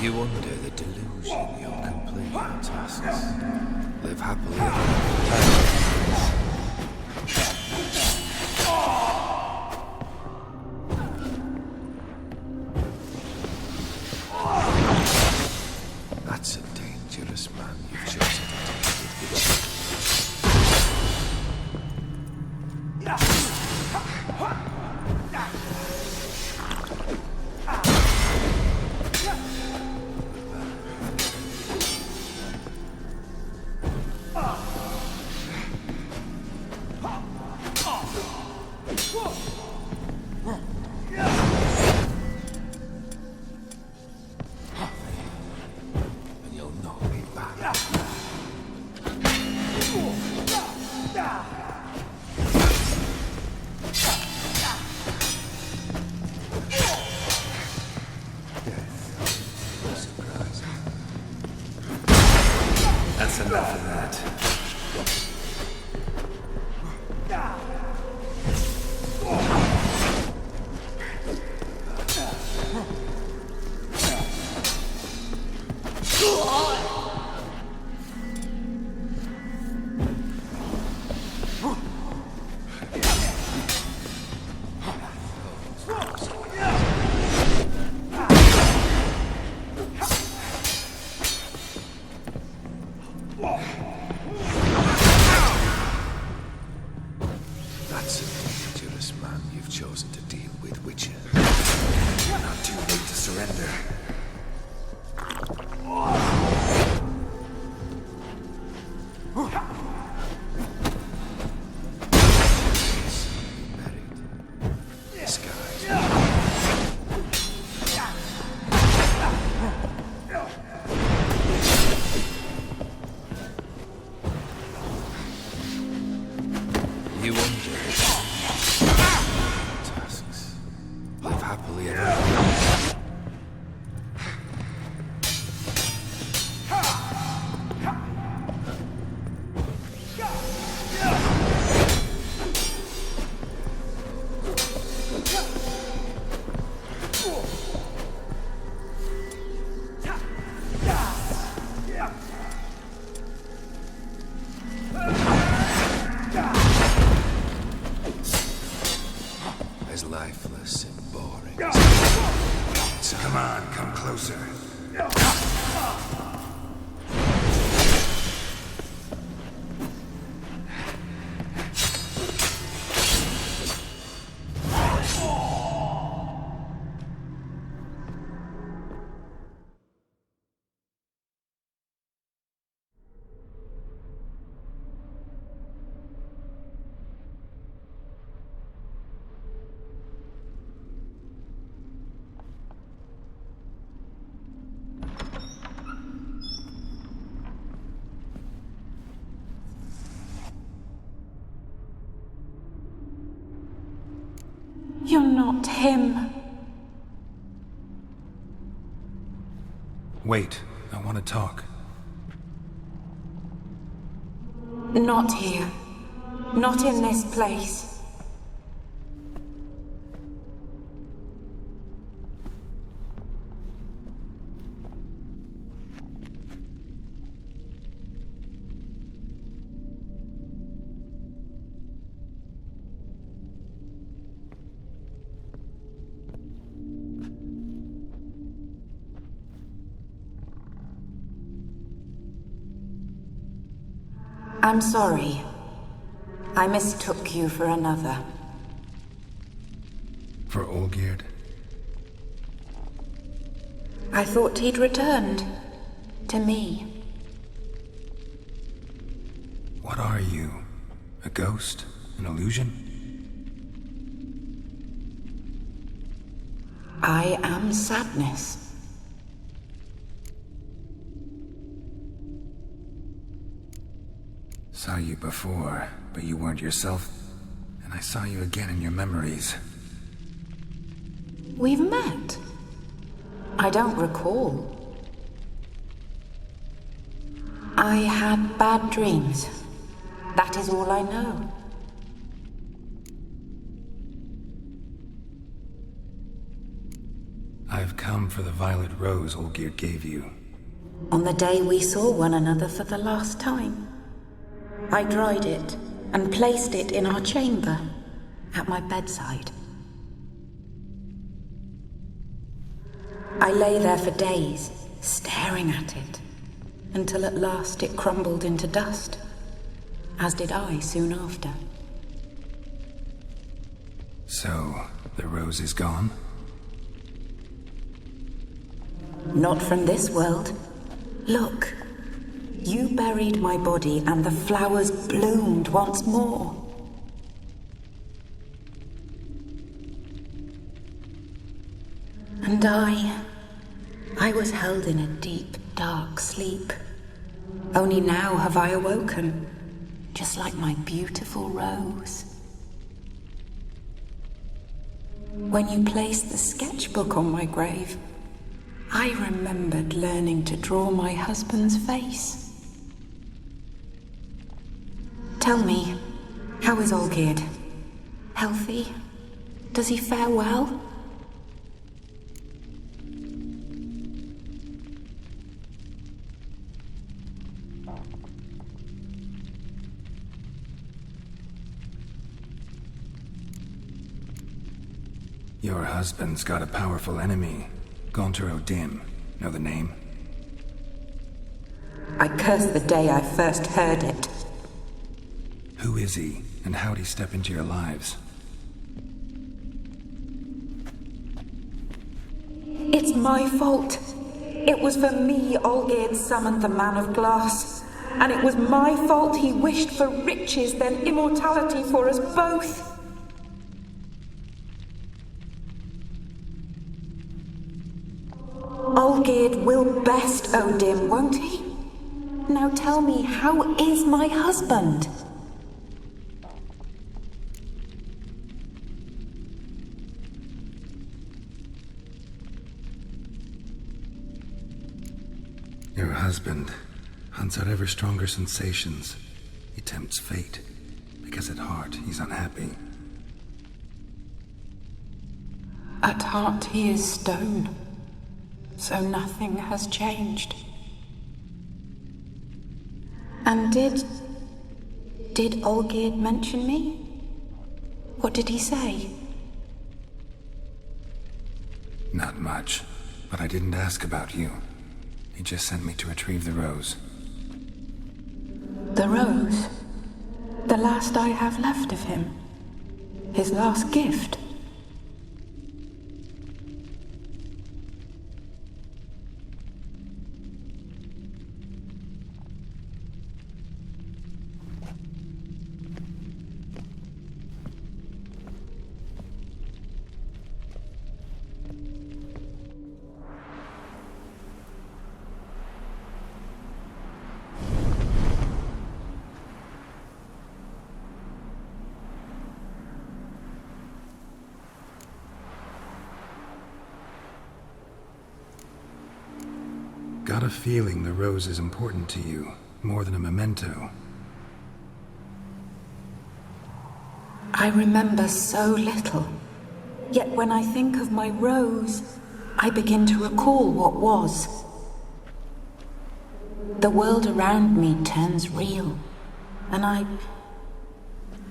You wonder the delusion you'll complete your tasks. Live happily ever after. That's a dangerous man you've chosen to deal with. And you'll not be back. Surprise. That's enough of that. That's a dangerous man you've chosen to deal with, Witcher. Not too late to surrender. Buried. The skies. You wonder tasks. Live happily ever after. lifeless and boring. Come on, come closer. You're not him. Wait, I want to talk. Not here. Not in this place. I'm sorry. I mistook you for another. For Olgierd? I thought he'd returned. To me. What are you? A ghost? An illusion? I am sadness. Saw you before, but you weren't yourself. And I saw you again in your memories. We've met. I don't recall. I had bad dreams. That is all I know. I've come for the violet rose Olgierd gave you. On the day we saw one another for the last time, I dried it and placed it in our chamber, at my bedside. I lay there for days, staring at it, until at last it crumbled into dust, as did I soon after. So, the rose is gone? Not from this world. Look. You buried my body and the flowers bloomed once more. And I was held in a deep, dark sleep. Only now have I awoken, just like my beautiful rose. When you placed the sketchbook on my grave, I remembered learning to draw my husband's face. Tell me, how is Olgierd? Healthy? Does he fare well? Your husband's got a powerful enemy. Gaunter O'Dim. Know the name? I curse the day I first heard it. Who is he, and how'd he step into your lives? It's my fault. It was for me Olgierd summoned the Man of Glass. And it was my fault he wished for riches, then immortality for us both. Olgierd will best O'Dim, won't he? Now tell me, how is my husband? Your husband hunts out ever stronger sensations. He tempts fate, because at heart he's unhappy. At heart he is stone, so nothing has changed. And did Olgierd mention me? What did he say? Not much, but I didn't ask about you. He just sent me to retrieve the rose. The rose? The last I have left of him? His last gift? Got a feeling the rose is important to you, more than a memento. I remember so little. Yet when I think of my rose, I begin to recall what was. The world around me turns real, and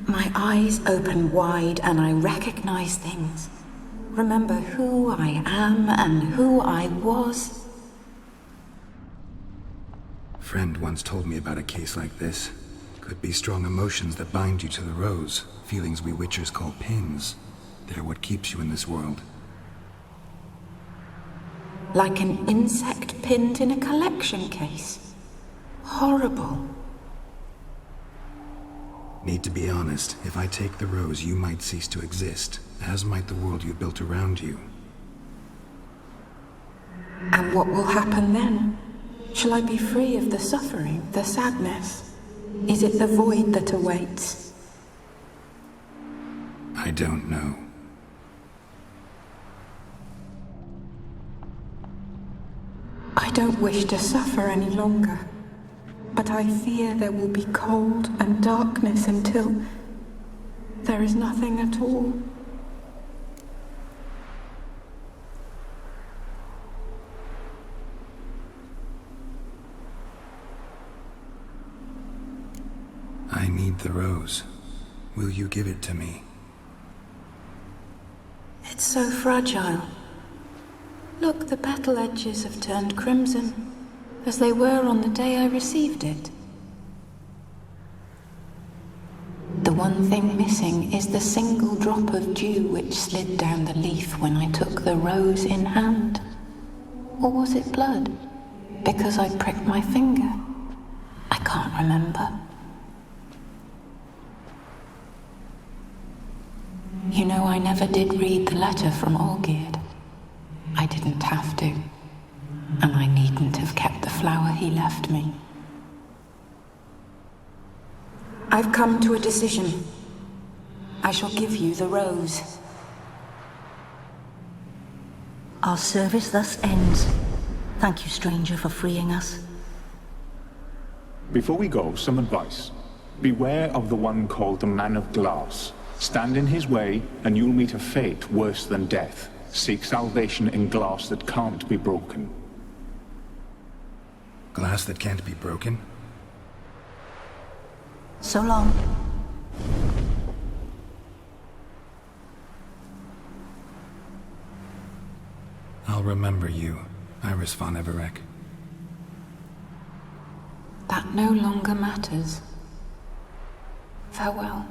my eyes open wide and I recognize things. Remember who I am and who I was. Friend once told me about a case like this. Could be strong emotions that bind you to the rose, feelings we witchers call pins. They're what keeps you in this world. Like an insect pinned in a collection case. Horrible. Need to be honest, if I take the rose, you might cease to exist, as might the world you built around you. And what will happen then? Shall I be free of the suffering, the sadness? Is it the void that awaits? I don't know. I don't wish to suffer any longer, but I fear there will be cold and darkness until there is nothing at all. I need the rose. Will you give it to me? It's so fragile. Look, the petal edges have turned crimson, as they were on the day I received it. The one thing missing is the single drop of dew which slid down the leaf when I took the rose in hand. Or was it blood? Because I pricked my finger? I can't remember. You know, I never did read the letter from Olgierd. I didn't have to. And I needn't have kept the flower he left me. I've come to a decision. I shall give you the rose. Our service thus ends. Thank you, stranger, for freeing us. Before we go, some advice. Beware of the one called the Man of Glass. Stand in his way, and you'll meet a fate worse than death. Seek salvation in glass that can't be broken. Glass that can't be broken? So long. I'll remember you, Iris von Everec. That no longer matters. Farewell.